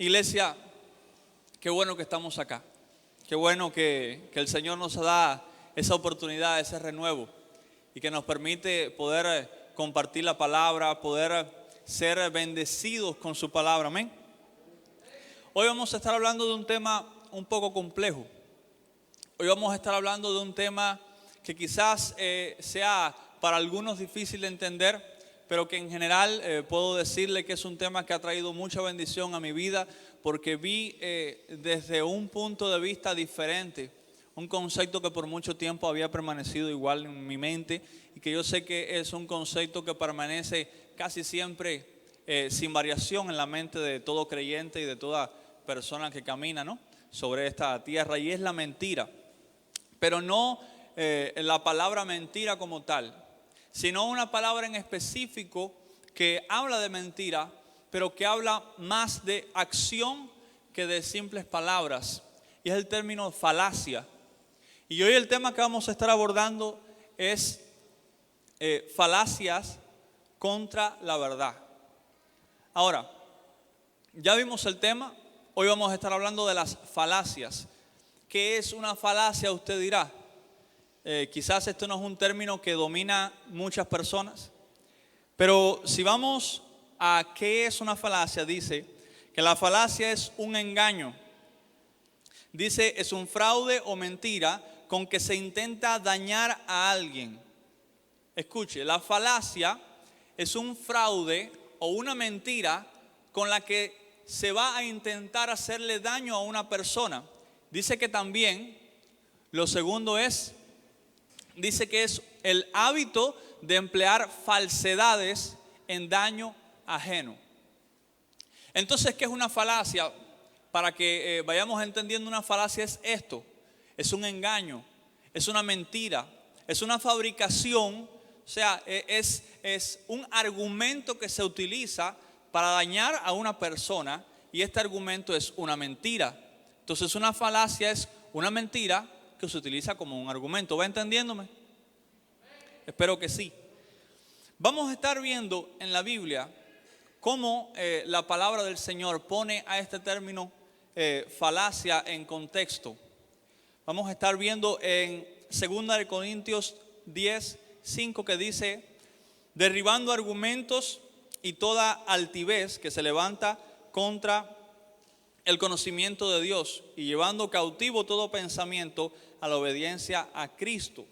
Iglesia, qué bueno que estamos acá. Qué bueno que el Señor nos da esa oportunidad, ese renuevo y que nos permite poder compartir la palabra, poder ser bendecidos con su palabra. Amén. Hoy vamos a estar hablando de un tema un poco complejo. Hoy vamos a estar hablando de un tema que quizás sea para algunos difícil de entender, pero que en general puedo decirle que es un tema que ha traído mucha bendición a mi vida, porque vi desde un punto de vista diferente, un concepto que por mucho tiempo había permanecido igual en mi mente y que yo sé que es un concepto que permanece casi siempre sin variación en la mente de todo creyente y de toda persona que camina, ¿no?, sobre esta tierra, y es la mentira. Pero no la palabra mentira como tal, sino una palabra en específico que habla de mentira, pero que habla más de acción que de simples palabras. Y es el término falacia. Y hoy el tema que vamos a estar abordando es falacias contra la verdad. Ahora, ya vimos el tema, hoy vamos a estar hablando de las falacias. ¿Qué es una falacia? Usted dirá. Quizás esto no es un término que domina muchas personas, pero si vamos a qué es una falacia, dice que la falacia es un engaño. Dice, es un fraude o mentira con que se intenta dañar a alguien. Escuche, la falacia es un fraude o una mentira con la que se va a intentar hacerle daño a una persona. Dice que también, lo segundo es, dice que es el hábito de emplear falsedades en daño ajeno. Entonces, ¿qué es una falacia? Para que vayamos entendiendo, una falacia es esto: es un engaño, es una mentira, es una fabricación, o sea, es un argumento que se utiliza para dañar a una persona, y este argumento es una mentira. Entonces, una falacia es una mentira que se utiliza como un argumento. ¿Va entendiéndome? Espero que sí. Vamos a estar viendo en la Biblia cómo la palabra del Señor pone a este término falacia en contexto. Vamos a estar viendo en 2 Corintios 10:5 que dice: derribando argumentos y toda altivez que se levanta contra el conocimiento de Dios, y llevando cautivo todo pensamiento a la obediencia a Cristo.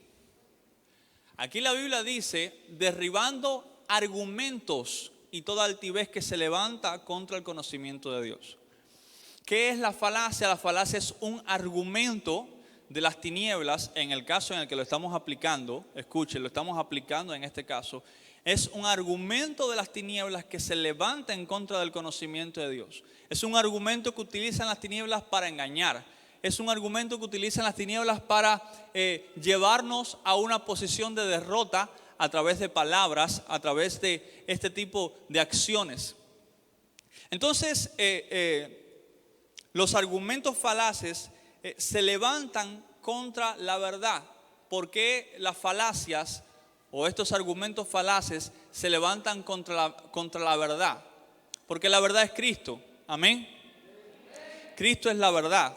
Aquí la Biblia dice, derribando argumentos y toda altivez que se levanta contra el conocimiento de Dios. ¿Qué es la falacia? La falacia es un argumento de las tinieblas, en el caso en el que lo estamos aplicando. Escuchen, lo estamos aplicando en este caso. Es un argumento de las tinieblas que se levanta en contra del conocimiento de Dios. Es un argumento que utilizan las tinieblas para engañar. Es un argumento que utilizan las tinieblas para llevarnos a una posición de derrota a través de palabras, a través de este tipo de acciones. Entonces, los argumentos falaces se levantan contra la verdad. ¿Por qué las falacias o estos argumentos falaces se levantan contra la verdad? Porque la verdad es Cristo. Amén. Cristo es la verdad,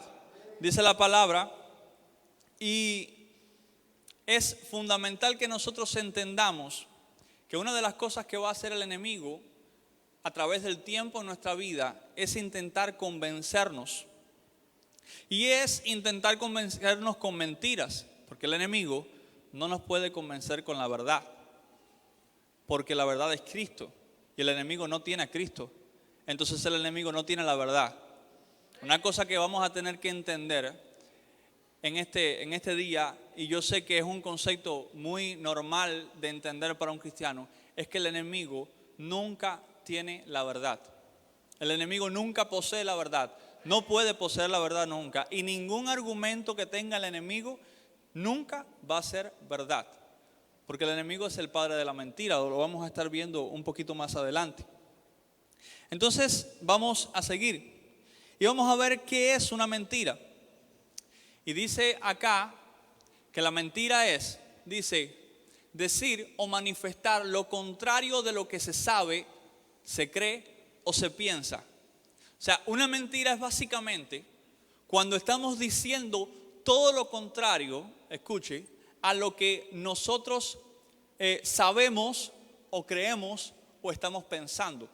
dice la palabra, y es fundamental que nosotros entendamos que una de las cosas que va a hacer el enemigo a través del tiempo en nuestra vida es intentar convencernos. Y es intentar convencernos con mentiras, porque el enemigo no nos puede convencer con la verdad, porque la verdad es Cristo y el enemigo no tiene a Cristo. Entonces el enemigo no tiene la verdad. Una cosa que vamos a tener que entender en este día, y yo sé que es un concepto muy normal de entender para un cristiano, es que el enemigo nunca tiene la verdad. El enemigo nunca posee la verdad. No puede poseer la verdad nunca. Y ningún argumento que tenga el enemigo nunca va a ser verdad. Porque el enemigo es el padre de la mentira. Lo vamos a estar viendo un poquito más adelante. Entonces vamos a seguir y vamos a ver qué es una mentira. Y dice acá que la mentira es, dice, decir o manifestar lo contrario de lo que se sabe, se cree o se piensa. O sea, una mentira es básicamente cuando estamos diciendo todo lo contrario, escuche, a lo que nosotros sabemos o creemos o estamos pensando.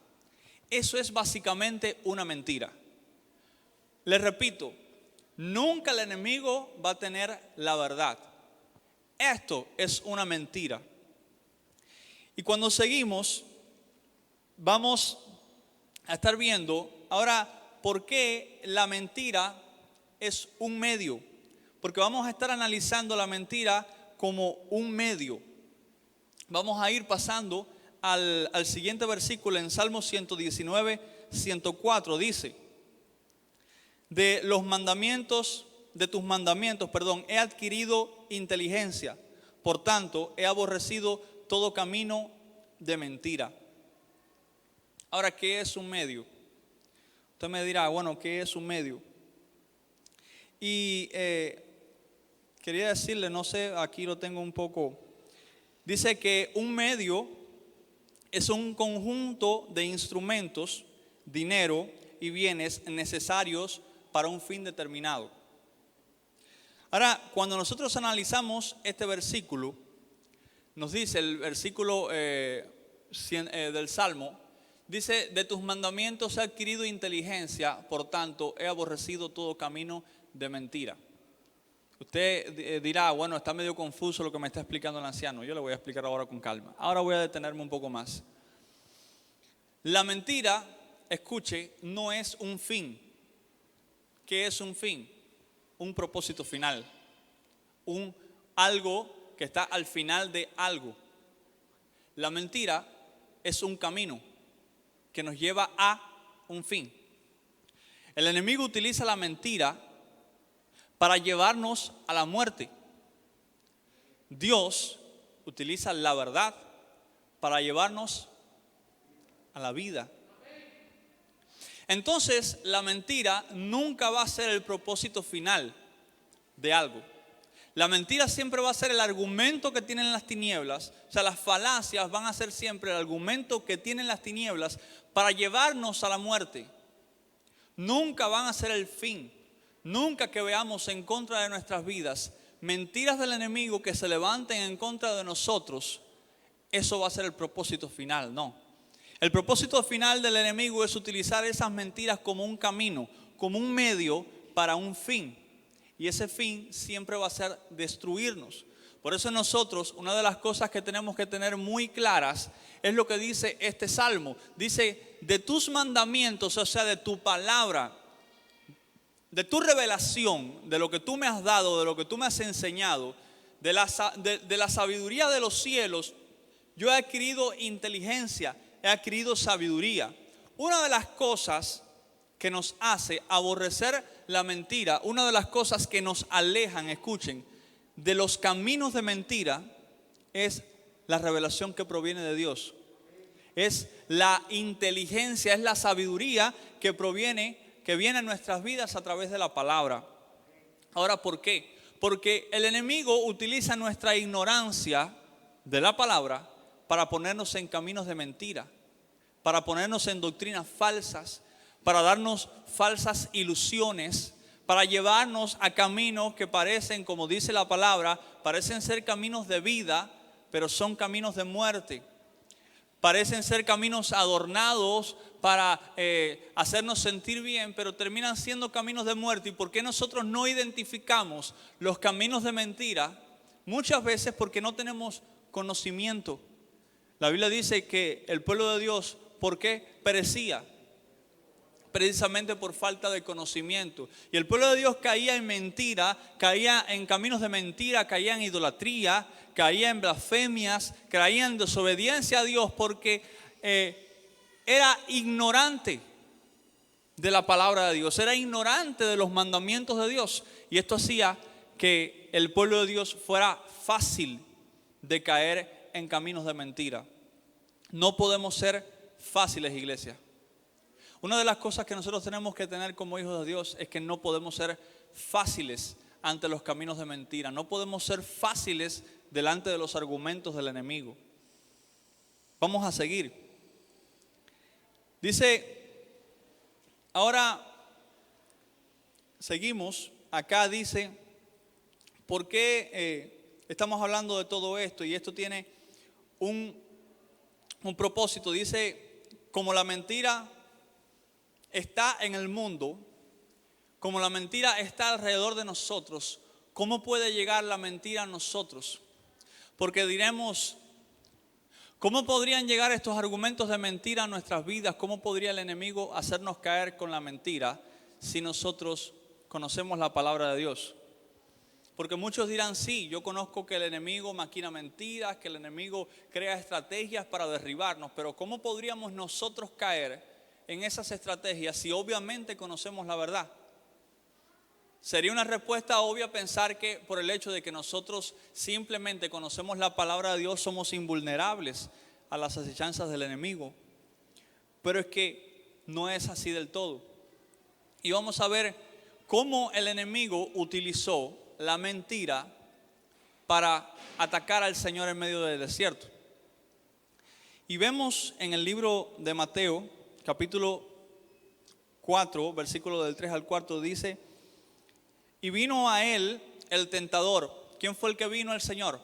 Eso es básicamente una mentira. Les repito, nunca el enemigo va a tener la verdad. Esto es una mentira. Y cuando seguimos, vamos a estar viendo ahora por qué la mentira es un medio. Porque vamos a estar analizando la mentira como un medio. Vamos a ir pasando al siguiente versículo en Salmo 119, 104. Dice: de tus mandamientos, he adquirido inteligencia. Por tanto, he aborrecido todo camino de mentira. Ahora, ¿qué es un medio? Usted me dirá, bueno, ¿qué es un medio? Y quería decirle, no sé, aquí lo tengo un poco. Dice que un medio es un conjunto de instrumentos, dinero y bienes necesarios para un fin determinado. Ahora, cuando nosotros analizamos este versículo, nos dice el versículo del Salmo, dice: de tus mandamientos he adquirido inteligencia, por tanto he aborrecido todo camino de mentira. Usted dirá, bueno, está medio confuso lo que me está explicando el anciano. Yo le voy a explicar ahora con calma. Ahora voy a detenerme un poco más. La mentira, escuche, no es un fin. ¿Qué es un fin? Un propósito final. Algo que está al final de algo. La mentira es un camino que nos lleva a un fin. El enemigo utiliza la mentira para llevarnos a la muerte. Dios utiliza la verdad para llevarnos a la vida. Entonces, la mentira nunca va a ser el propósito final de algo. La mentira siempre va a ser el argumento que tienen las tinieblas. O sea, las falacias van a ser siempre el argumento que tienen las tinieblas para llevarnos a la muerte. Nunca van a ser el fin. Nunca que veamos en contra de nuestras vidas mentiras del enemigo que se levanten en contra de nosotros, eso va a ser el propósito final. No. El propósito final del enemigo es utilizar esas mentiras como un camino, como un medio para un fin. Y ese fin siempre va a ser destruirnos. Por eso nosotros, una de las cosas que tenemos que tener muy claras es lo que dice este salmo. Dice: de tus mandamientos, o sea, de tu palabra, de tu revelación, de lo que tú me has dado, de lo que tú me has enseñado, de la sabiduría de los cielos, yo he adquirido inteligencia, he adquirido sabiduría. Una de las cosas que nos hace aborrecer la mentira, una de las cosas que nos alejan, escuchen, de los caminos de mentira, es la revelación que proviene de Dios. Es la inteligencia, es la sabiduría que viene a nuestras vidas a través de la palabra. Ahora, ¿por qué? Porque el enemigo utiliza nuestra ignorancia de la palabra para ponernos en caminos de mentira, para ponernos en doctrinas falsas, para darnos falsas ilusiones, para llevarnos a caminos que parecen, como dice la palabra, parecen ser caminos de vida, pero son caminos de muerte. Parecen ser caminos adornados para hacernos sentir bien, pero terminan siendo caminos de muerte. ¿Y por qué nosotros no identificamos los caminos de mentira? Muchas veces porque no tenemos conocimiento. La Biblia dice que el pueblo de Dios, ¿por qué perecía? Precisamente por falta de conocimiento. Y el pueblo de Dios caía en mentira, caía en caminos de mentira, caía en idolatría, caía en blasfemias, caía en desobediencia a Dios porque era ignorante de la palabra de Dios, era ignorante de los mandamientos de Dios. Y esto hacía que el pueblo de Dios fuera fácil de caer en caminos de mentira. No podemos ser fáciles, iglesia. Una de las cosas que nosotros tenemos que tener como hijos de Dios es que no podemos ser fáciles ante los caminos de mentira. No podemos ser fáciles delante de los argumentos del enemigo. Vamos a seguir. Dice Ahora, seguimos. Acá dice, ¿por qué estamos hablando de todo esto? Y esto tiene un propósito. Dice, como la mentira está en el mundo, como la mentira está alrededor de nosotros, ¿cómo puede llegar la mentira a nosotros? Porque diremos, ¿cómo podrían llegar estos argumentos de mentira a nuestras vidas? ¿Cómo podría el enemigo hacernos caer con la mentira si nosotros conocemos la palabra de Dios? Porque muchos dirán, sí, yo conozco que el enemigo maquina mentiras, que el enemigo crea estrategias para derribarnos, pero ¿cómo podríamos nosotros caer en esas estrategias si obviamente conocemos la verdad? Sería una respuesta obvia pensar que por el hecho de que nosotros simplemente conocemos la palabra de Dios somos invulnerables a las acechanzas del enemigo. Pero es que no es así del todo. Y vamos a ver cómo el enemigo utilizó la mentira para atacar al Señor en medio del desierto. Y vemos en el libro de Mateo, capítulo 4, versículo del 3 al 4, dice: y vino a él el tentador. ¿Quién fue el que vino al Señor?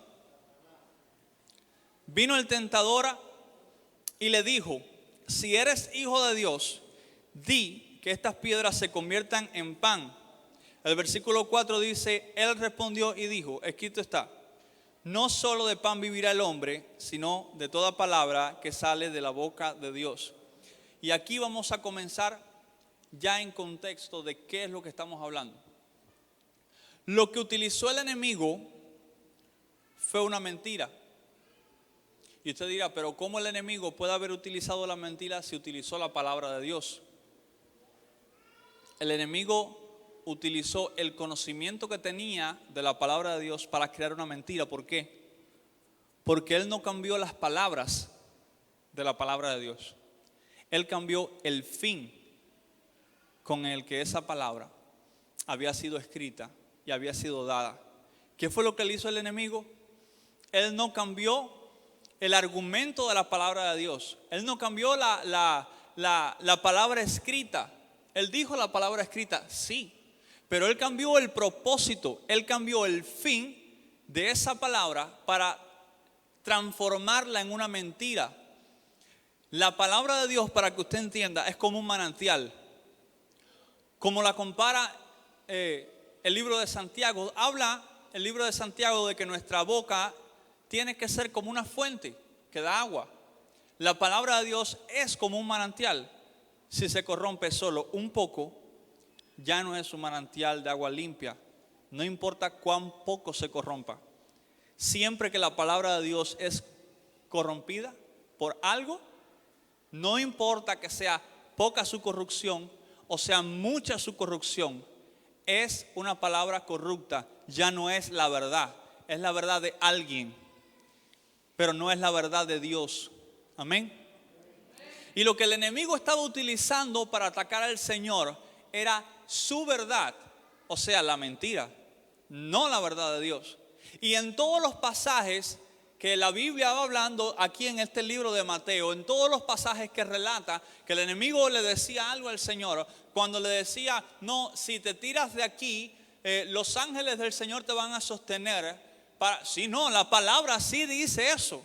Vino el tentador y le dijo: si eres hijo de Dios, di que estas piedras se conviertan en pan. El versículo 4 dice: él respondió y dijo, escrito está, no solo de pan vivirá el hombre, sino de toda palabra que sale de la boca de Dios. Y aquí vamos a comenzar ya en contexto de qué es lo que estamos hablando. Lo que utilizó el enemigo fue una mentira. Y usted dirá, pero ¿cómo el enemigo puede haber utilizado la mentira si utilizó la palabra de Dios? El enemigo utilizó el conocimiento que tenía de la palabra de Dios para crear una mentira. ¿Por qué? Porque él no cambió las palabras de la palabra de Dios. Él cambió el fin con el que esa palabra había sido escrita y había sido dada. ¿Qué fue lo que le hizo el enemigo? Él no cambió el argumento de la palabra de Dios. Él no cambió la palabra escrita. Él dijo la palabra escrita, sí, pero él cambió el propósito, él cambió el fin de esa palabra para transformarla en una mentira. La palabra de Dios, para que usted entienda, es como un manantial. Como la compara el libro de Santiago, habla el libro de Santiago de que nuestra boca tiene que ser como una fuente que da agua. La palabra de Dios es como un manantial. Si se corrompe solo un poco, ya no es un manantial de agua limpia. No importa cuán poco se corrompa. Siempre que la palabra de Dios es corrompida por algo, no importa que sea poca su corrupción o sea mucha su corrupción, es una palabra corrupta, ya no es la verdad. Es la verdad de alguien, pero no es la verdad de Dios. Amén. Y lo que el enemigo estaba utilizando para atacar al Señor era su verdad, o sea, la mentira, no la verdad de Dios. Y en todos los pasajes que la Biblia va hablando aquí en este libro de Mateo, en todos los pasajes que relata que el enemigo le decía algo al Señor, cuando le decía, no, si te tiras de aquí, los ángeles del Señor te van a sostener. Sí, no, la palabra sí dice eso.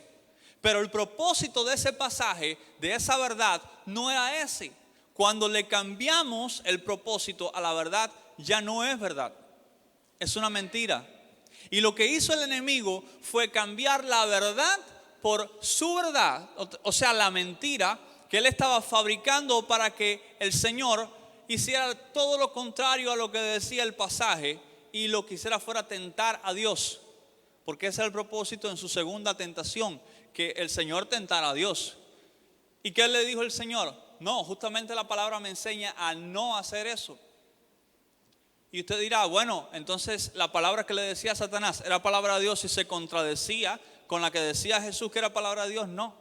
Pero el propósito de ese pasaje, de esa verdad, no era ese. Cuando le cambiamos el propósito a la verdad, ya no es verdad. Es una mentira. Y lo que hizo el enemigo fue cambiar la verdad por su verdad, o sea, la mentira que él estaba fabricando para que el Señor hiciera todo lo contrario a lo que decía el pasaje y lo que hiciera fuera tentar a Dios. Porque ese es el propósito en su segunda tentación, que el Señor tentara a Dios. ¿Y qué le dijo el Señor? No, justamente la palabra me enseña a no hacer eso. Y usted dirá, bueno, entonces la palabra que le decía a Satanás era palabra de Dios y se contradecía con la que decía Jesús que era palabra de Dios. No,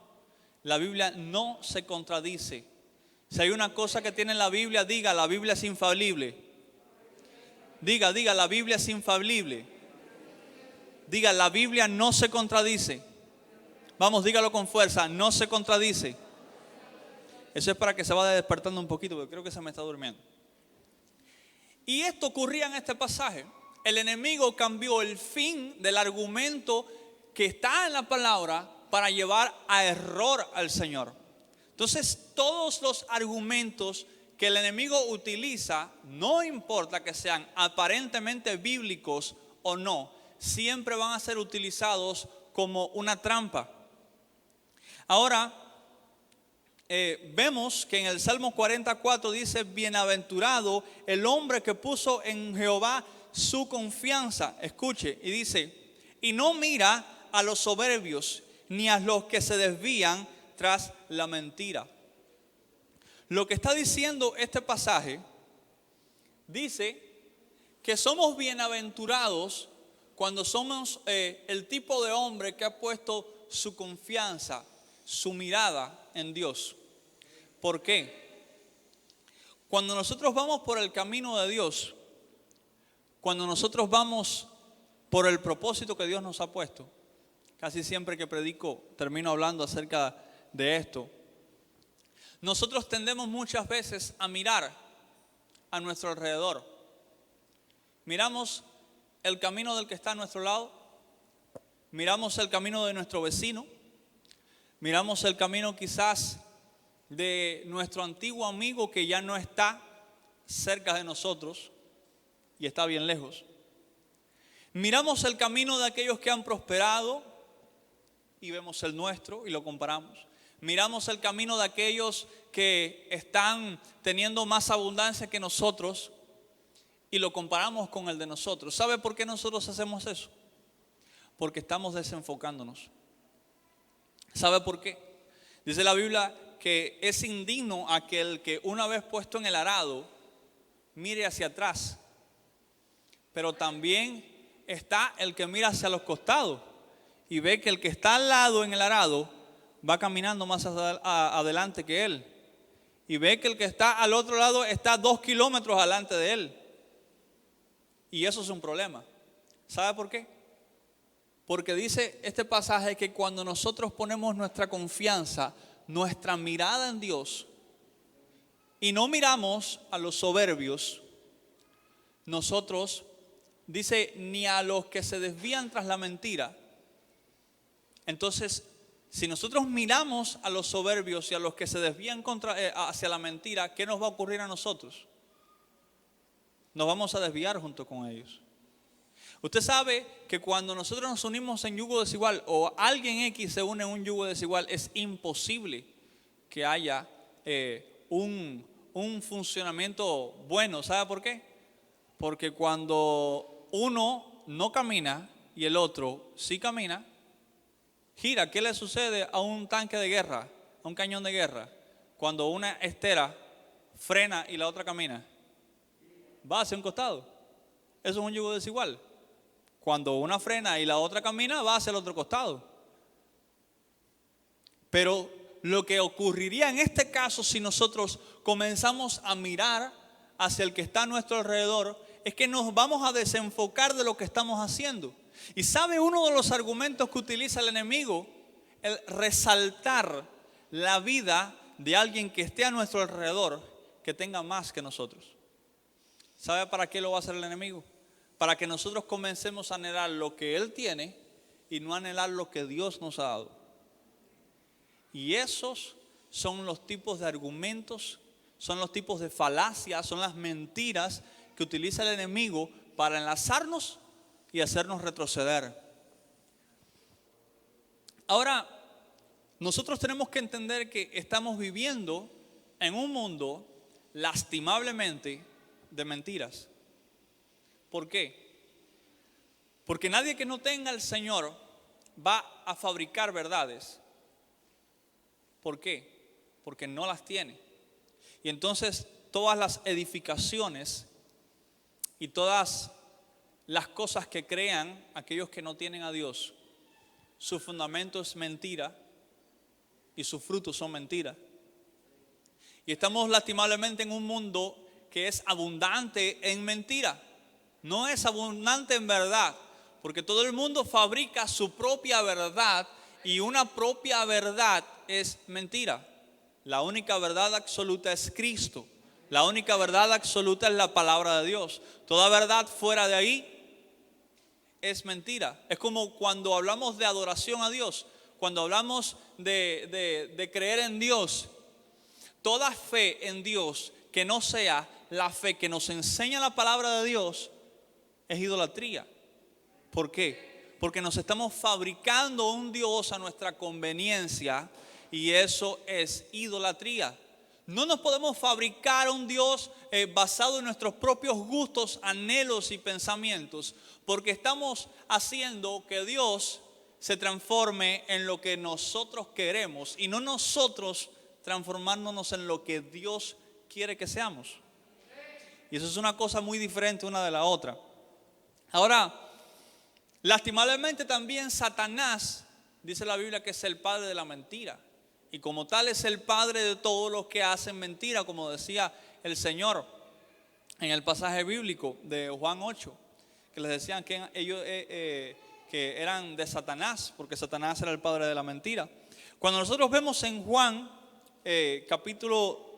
la Biblia no se contradice. Si hay una cosa que tiene la Biblia, diga, la Biblia es infalible. Diga, la Biblia es infalible. Diga, la Biblia no se contradice. Vamos, dígalo con fuerza, no se contradice. Eso es para que se vaya despertando un poquito, porque creo que se me está durmiendo. Y esto ocurría en este pasaje. El enemigo cambió el fin del argumento que está en la palabra para llevar a error al Señor. Entonces, todos los argumentos que el enemigo utiliza, no importa que sean aparentemente bíblicos o no, siempre van a ser utilizados como una trampa. Ahora, vemos que en el Salmo 44 dice: bienaventurado el hombre que puso en Jehová su confianza. Escuche, y dice: y no mira a los soberbios, ni a los que se desvían tras la mentira. Lo que está diciendo este pasaje, dice que somos bienaventurados cuando somos el tipo de hombre que ha puesto su confianza, su mirada en Dios. ¿Por qué? Cuando nosotros vamos por el camino de Dios, cuando nosotros vamos por el propósito que Dios nos ha puesto, casi siempre que predico termino hablando acerca de esto. Nosotros tendemos muchas veces a mirar a nuestro alrededor. Miramos el camino del que está a nuestro lado, miramos el camino de nuestro vecino, miramos el camino quizás de nuestro antiguo amigo que ya no está cerca de nosotros y está bien lejos. Miramos el camino de aquellos que han prosperado y vemos el nuestro y lo comparamos. Miramos el camino de aquellos que están teniendo más abundancia que nosotros y lo comparamos con el de nosotros. ¿Sabe por qué nosotros hacemos eso? Porque estamos desenfocándonos. ¿Sabe por qué? Dice la Biblia que es indigno aquel que una vez puesto en el arado mire hacia atrás. Pero también está el que mira hacia los costados y ve que el que está al lado en el arado va caminando más adelante que él. Y ve que el que está al otro lado está 2 kilómetros adelante de él. Y eso es un problema. ¿Sabe por qué? Porque dice este pasaje que cuando nosotros ponemos nuestra confianza, nuestra mirada en Dios, y no miramos a los soberbios, nosotros, dice, ni a los que se desvían tras la mentira. Entonces, si nosotros miramos a los soberbios y a los que se desvían hacia la mentira, ¿qué nos va a ocurrir a nosotros? Nos vamos a desviar junto con ellos. Usted sabe que cuando nosotros nos unimos en yugo desigual o alguien X se une en un yugo desigual, es imposible que haya un funcionamiento bueno. ¿Sabe por qué? Porque cuando uno no camina y el otro sí camina, gira. ¿Qué le sucede a un tanque de guerra, a un cañón de guerra? Cuando una estera frena y la otra camina, va hacia un costado. Eso es un yugo desigual. Cuando una frena y la otra camina, va hacia el otro costado. Pero lo que ocurriría en este caso, si nosotros comenzamos a mirar hacia el que está a nuestro alrededor, es que nos vamos a desenfocar de lo que estamos haciendo. Y sabe uno de los argumentos que utiliza el enemigo, el resaltar la vida de alguien que esté a nuestro alrededor, que tenga más que nosotros. ¿Sabe para qué lo va a hacer el enemigo? Para que nosotros comencemos a anhelar lo que Él tiene y no anhelar lo que Dios nos ha dado. Y esos son los tipos de argumentos, son los tipos de falacias, son las mentiras que utiliza el enemigo para enlazarnos y hacernos retroceder. Ahora, nosotros tenemos que entender que estamos viviendo en un mundo lastimablemente de mentiras. ¿Por qué? Porque nadie que no tenga al Señor va a fabricar verdades. ¿Por qué? Porque no las tiene. Y entonces todas las edificaciones y todas las cosas que crean aquellos que no tienen a Dios, su fundamento es mentira y sus frutos son mentira. Y estamos lastimablemente en un mundo que es abundante en mentira. No es abundante en verdad, porque todo el mundo fabrica su propia verdad y una propia verdad es mentira. La única verdad absoluta es Cristo. La única verdad absoluta es la palabra de Dios. Toda verdad fuera de ahí es mentira. Es como cuando hablamos de adoración a Dios, cuando hablamos de creer en Dios. Toda fe en Dios que no sea la fe que nos enseña la palabra de Dios es idolatría. ¿Por qué? Porque nos estamos fabricando un Dios a nuestra conveniencia y eso es idolatría. No nos podemos fabricar un Dios basado en nuestros propios gustos, anhelos y pensamientos, porque estamos haciendo que Dios se transforme en lo que nosotros queremos y no nosotros transformándonos en lo que Dios quiere que seamos. Y eso es una cosa muy diferente una de la otra. Ahora, lastimablemente también Satanás, dice la Biblia, que es el padre de la mentira. Y como tal es el padre de todos los que hacen mentira, como decía el Señor en el pasaje bíblico de Juan 8, que les decían que ellos que eran de Satanás, porque Satanás era el padre de la mentira. Cuando nosotros vemos en Juan,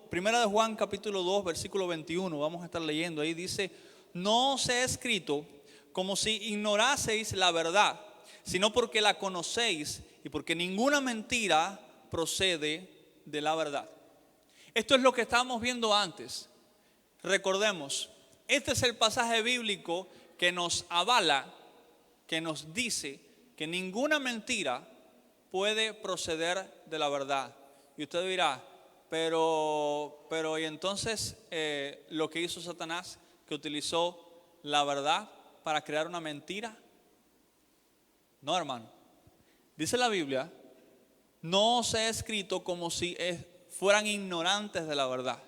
primera de Juan capítulo 2, versículo 21, vamos a estar leyendo ahí, dice: no os he escrito como si ignoraseis la verdad, sino porque la conocéis y porque ninguna mentira procede de la verdad. Esto es lo que estábamos viendo antes. Recordemos, este es el pasaje bíblico que nos avala, que nos dice que ninguna mentira puede proceder de la verdad. Y usted dirá, pero y entonces lo que hizo Satanás, que utilizó la verdad para crear una mentira. No, hermano. Dice la Biblia: no os he escrito como si fueran ignorantes de la verdad,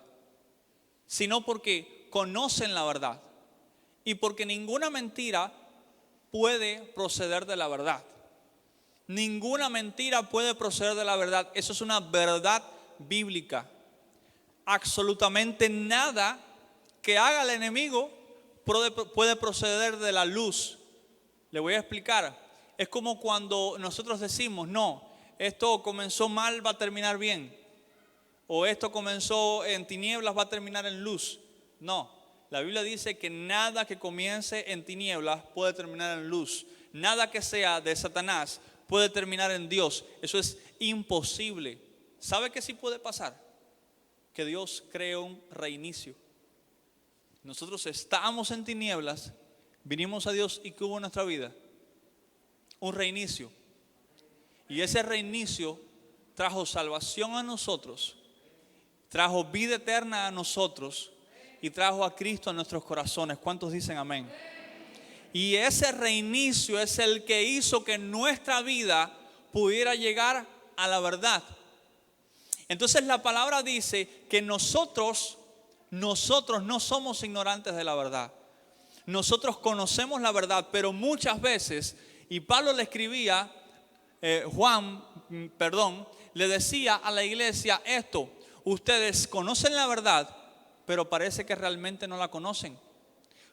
sino porque conocen la verdad y porque ninguna mentira puede proceder de la verdad. Ninguna mentira puede proceder de la verdad. Eso es una verdad bíblica. Absolutamente nada que haga el enemigo puede proceder de la luz. Le voy a explicar. Es como cuando nosotros decimos: no, esto comenzó mal, va a terminar bien. O esto comenzó en tinieblas, va a terminar en luz. No, la Biblia dice que nada que comience en tinieblas puede terminar en luz. Nada que sea de Satanás puede terminar en Dios. Eso es imposible. ¿Sabe qué sí puede pasar? Que Dios cree un reinicio. Nosotros estábamos en tinieblas, vinimos a Dios y ¿qué hubo en nuestra vida? Un reinicio. Y ese reinicio trajo salvación a nosotros, trajo vida eterna a nosotros y trajo a Cristo a nuestros corazones. ¿Cuántos dicen amén? Y ese reinicio es el que hizo que nuestra vida pudiera llegar a la verdad. Entonces la palabra dice que nosotros no somos ignorantes de la verdad. Nosotros conocemos la verdad, pero muchas veces, y Pablo le escribía, le decía a la iglesia esto: ustedes conocen la verdad, pero parece que realmente no la conocen.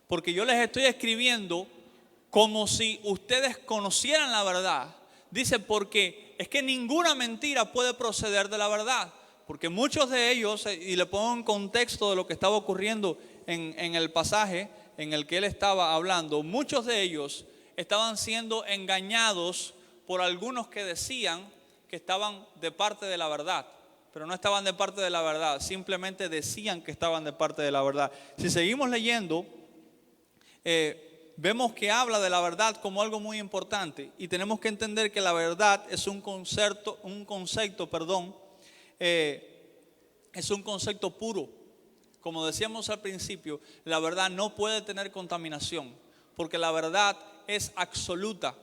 Porque yo les estoy escribiendo como si ustedes conocieran la verdad. Dice, porque es que ninguna mentira puede proceder de la verdad. Porque muchos de ellos, y le pongo en contexto de lo que estaba ocurriendo en el pasaje en el que él estaba hablando, muchos de ellos estaban siendo engañados por algunos que decían que estaban de parte de la verdad, pero no estaban de parte de la verdad, simplemente decían que estaban de parte de la verdad. Si seguimos leyendo, vemos que habla de la verdad como algo muy importante y tenemos que entender que la verdad es un concepto puro. Como decíamos al principio, la verdad no puede tener contaminación, porque la verdad es absoluta.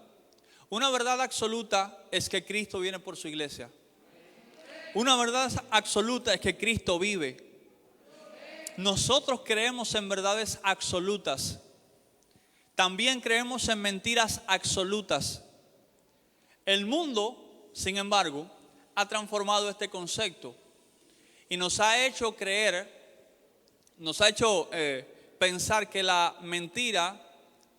Una verdad absoluta es que Cristo viene por su iglesia. Una verdad absoluta es que Cristo vive. Nosotros creemos en verdades absolutas. También creemos en mentiras absolutas. El mundo, sin embargo, ha transformado este concepto y nos ha hecho pensar que la mentira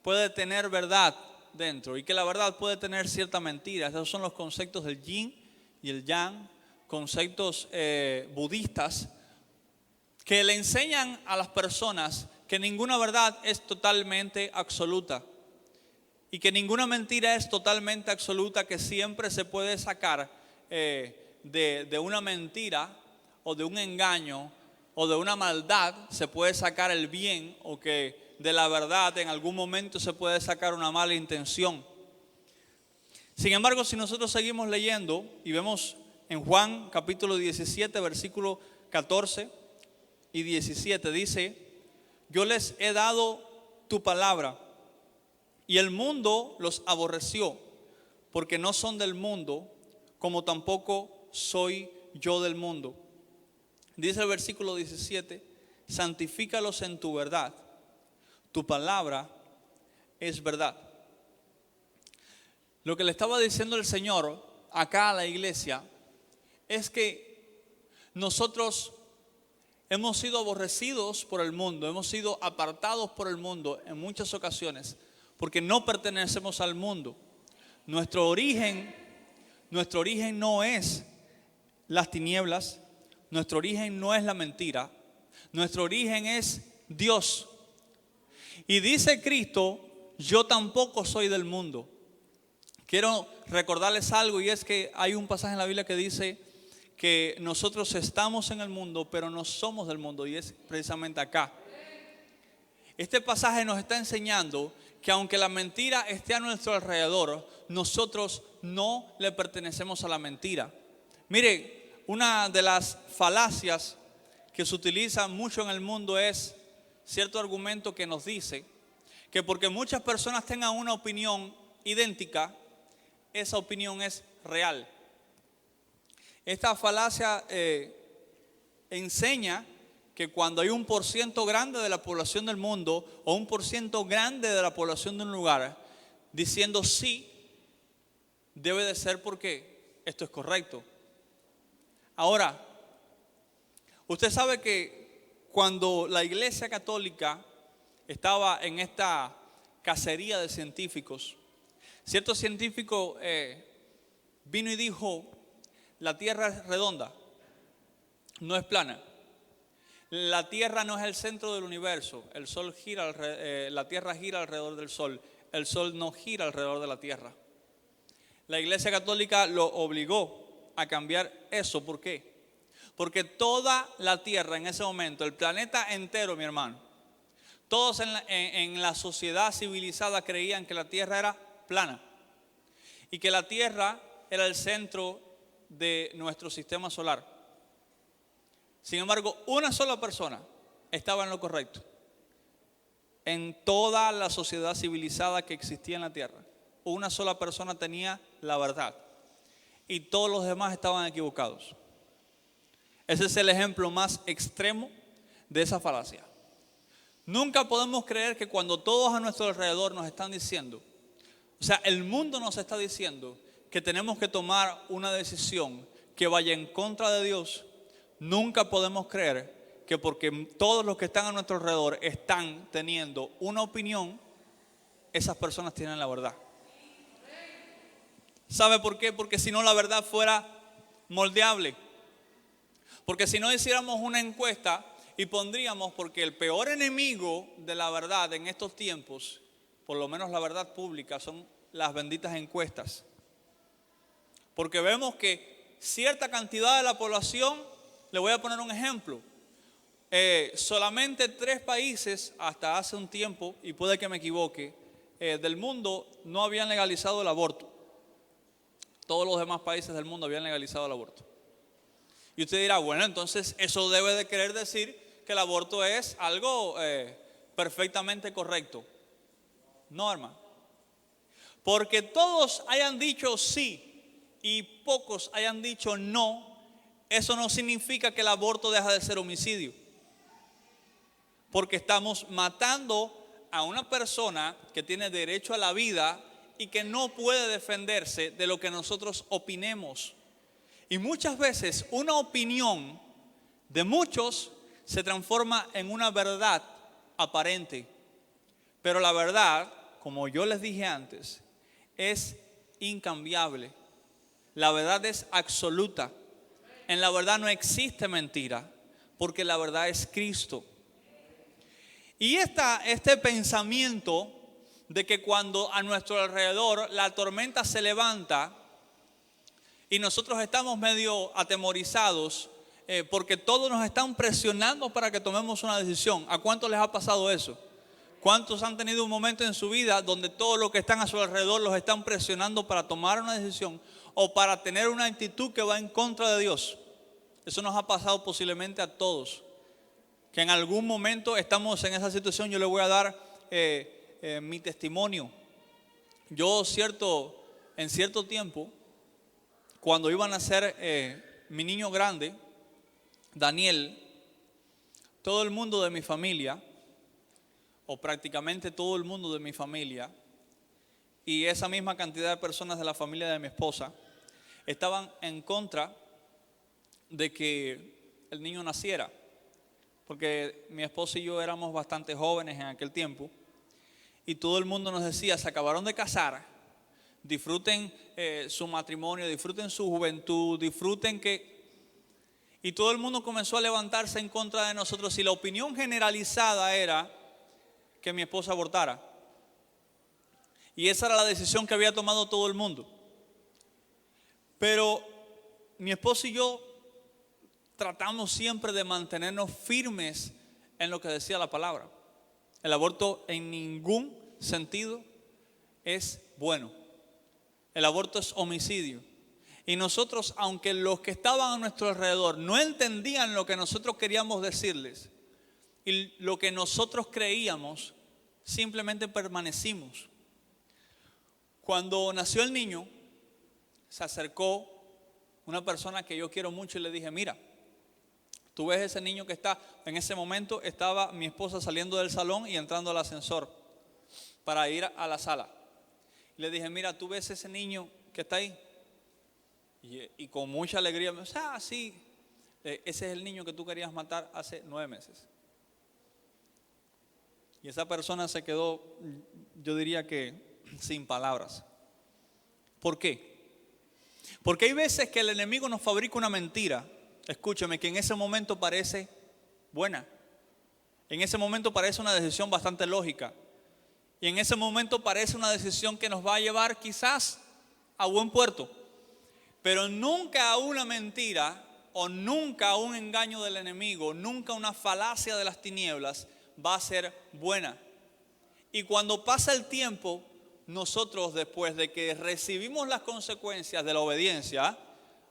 puede tener verdad dentro y que la verdad puede tener cierta mentira. Esos son los conceptos del yin y el yang, conceptos budistas que le enseñan a las personas que ninguna verdad es totalmente absoluta y que ninguna mentira es totalmente absoluta, que siempre se puede sacar de una mentira o de un engaño o de una maldad, se puede sacar el bien, o que de la verdad en algún momento se puede sacar una mala intención. Sin embargo, si nosotros seguimos leyendo y vemos en Juan capítulo 17, versículo 14 y 17, dice: yo les he dado tu palabra y el mundo los aborreció, porque no son del mundo, como tampoco soy yo del mundo. Dice el versículo 17: santifícalos en tu verdad, tu palabra es verdad. Lo que le estaba diciendo el Señor acá a la iglesia es que nosotros hemos sido aborrecidos por el mundo, hemos sido apartados por el mundo en muchas ocasiones, porque no pertenecemos al mundo. Nuestro origen no es las tinieblas, nuestro origen no es la mentira, nuestro origen es Dios. Y dice Cristo: yo tampoco soy del mundo. Quiero recordarles algo, y es que hay un pasaje en la Biblia que dice que nosotros estamos en el mundo, pero no somos del mundo, y es precisamente acá. Este pasaje nos está enseñando que aunque la mentira esté a nuestro alrededor, nosotros no le pertenecemos a la mentira. Mire, una de las falacias que se utiliza mucho en el mundo es cierto argumento que nos dice que porque muchas personas tengan una opinión idéntica, esa opinión es real. Esta falacia enseña que cuando hay un % grande de la población del mundo o un % grande de la población de un lugar diciendo sí, debe de ser porque esto es correcto. Ahora, usted sabe que cuando la Iglesia Católica estaba en esta cacería de científicos, cierto científico vino y dijo: la Tierra es redonda, no es plana. La Tierra no es el centro del universo. El Sol gira, la Tierra gira alrededor del Sol. El Sol no gira alrededor de la Tierra. La Iglesia Católica lo obligó a cambiar eso. ¿Por qué? Porque toda la Tierra en ese momento, el planeta entero, mi hermano, todos en la sociedad civilizada creían que la Tierra era plana y que la Tierra era el centro de nuestro sistema solar. Sin embargo, una sola persona estaba en lo correcto en toda la sociedad civilizada que existía en la Tierra. Una sola persona tenía la verdad y todos los demás estaban equivocados. Ese es el ejemplo más extremo de esa falacia. Nunca podemos creer que cuando todos a nuestro alrededor nos están diciendo, o sea, el mundo nos está diciendo que tenemos que tomar una decisión que vaya en contra de Dios, nunca podemos creer que porque todos los que están a nuestro alrededor están teniendo una opinión, esas personas tienen la verdad. ¿Sabe por qué? Porque si no, la verdad fuera moldeable. Porque si no hiciéramos una encuesta y pondríamos, porque el peor enemigo de la verdad en estos tiempos, por lo menos la verdad pública, son las benditas encuestas. Porque vemos que cierta cantidad de la población, le voy a poner un ejemplo, solamente 3 países hasta hace un tiempo, y puede que me equivoque, del mundo no habían legalizado el aborto. Todos los demás países del mundo habían legalizado el aborto. Y usted dirá, bueno, entonces eso debe de querer decir que el aborto es algo perfectamente correcto. No, hermano. Porque todos hayan dicho sí y pocos hayan dicho no, eso no significa que el aborto deja de ser homicidio. Porque estamos matando a una persona que tiene derecho a la vida y que no puede defenderse de lo que nosotros opinemos. Y muchas veces una opinión de muchos se transforma en una verdad aparente. Pero la verdad, como yo les dije antes, es incambiable. La verdad es absoluta. En la verdad no existe mentira, porque la verdad es Cristo. Y este pensamiento de que cuando a nuestro alrededor la tormenta se levanta y nosotros estamos medio atemorizados porque todos nos están presionando para que tomemos una decisión. ¿A cuántos les ha pasado eso? ¿Cuántos han tenido un momento en su vida donde todos los que están a su alrededor los están presionando para tomar una decisión o para tener una actitud que va en contra de Dios? Eso nos ha pasado posiblemente a todos, que en algún momento estamos en esa situación. Yo le voy a dar mi testimonio. Yo en cierto tiempo, cuando iban a nacer mi niño grande, Daniel, todo el mundo de mi familia, o prácticamente todo el mundo de mi familia, y esa misma cantidad de personas de la familia de mi esposa, estaban en contra de que el niño naciera, porque mi esposa y yo éramos bastante jóvenes en aquel tiempo, y todo el mundo nos decía: se acabaron de casar, disfruten su matrimonio, disfruten su juventud, disfruten que... Y todo el mundo comenzó a levantarse en contra de nosotros, y la opinión generalizada era que mi esposa abortara. Y esa era la decisión que había tomado todo el mundo. Pero mi esposa y yo tratamos siempre de mantenernos firmes en lo que decía la palabra. El aborto en ningún sentido es bueno. El aborto es homicidio. Y nosotros, aunque los que estaban a nuestro alrededor no entendían lo que nosotros queríamos decirles y lo que nosotros creíamos, simplemente permanecimos. Cuando nació el niño, se acercó una persona que yo quiero mucho y le dije: mira, tú ves ese niño que está, en ese momento estaba mi esposa saliendo del salón y entrando al ascensor para ir a la sala. Le dije: mira, tú ves ese niño que está ahí. Y con mucha alegría me dice: ah, sí, ese es el niño que tú querías matar hace 9 meses. Y esa persona se quedó, yo diría que sin palabras. ¿Por qué? Porque hay veces que el enemigo nos fabrica una mentira, escúchame, que en ese momento parece buena. En ese momento parece una decisión bastante lógica. Y en ese momento parece una decisión que nos va a llevar quizás a buen puerto. Pero nunca una mentira o nunca un engaño del enemigo, nunca una falacia de las tinieblas va a ser buena. Y cuando pasa el tiempo, nosotros, después de que recibimos las consecuencias de la obediencia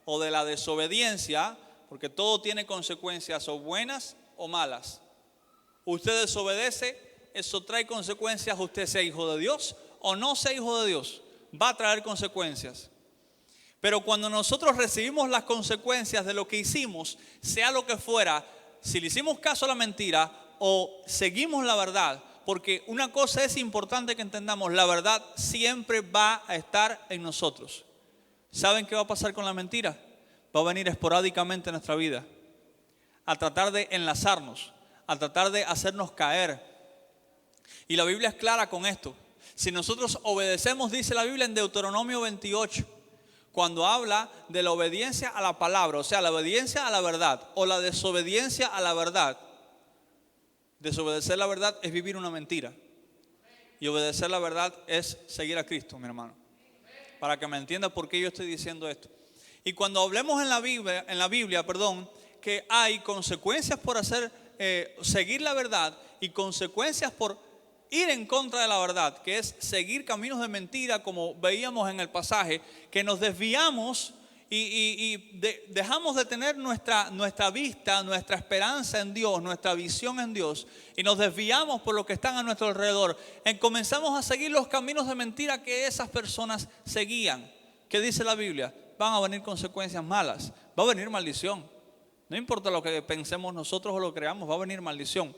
o de la desobediencia, porque todo tiene consecuencias o buenas o malas. Usted desobedece, eso trae consecuencias, usted sea hijo de Dios o no sea hijo de Dios, va a traer consecuencias. Pero cuando nosotros recibimos las consecuencias de lo que hicimos, sea lo que fuera, si le hicimos caso a la mentira o seguimos la verdad, porque una cosa es importante que entendamos: la verdad siempre va a estar en nosotros. ¿Saben qué va a pasar con la mentira? Va a venir esporádicamente en nuestra vida, a tratar de enlazarnos, a tratar de hacernos caer. Y la Biblia es clara con esto. Si nosotros obedecemos, dice la Biblia en Deuteronomio 28, cuando habla de la obediencia a la palabra, o sea, la obediencia a la verdad o la desobediencia a la verdad. Desobedecer la verdad es vivir una mentira. Y obedecer la verdad es seguir a Cristo, mi hermano. Para que me entienda por qué yo estoy diciendo esto. Y cuando hablemos en la Biblia, que hay consecuencias por seguir la verdad y consecuencias por ir en contra de la verdad, que es seguir caminos de mentira, como veíamos en el pasaje, que nos desviamos y dejamos de tener nuestra vista, nuestra esperanza en Dios, nuestra visión en Dios, y nos desviamos por lo que están a nuestro alrededor. Comenzamos a seguir los caminos de mentira que esas personas seguían. ¿Qué dice la Biblia? Van a venir consecuencias malas, va a venir maldición. No importa lo que pensemos nosotros o lo creamos, va a venir maldición.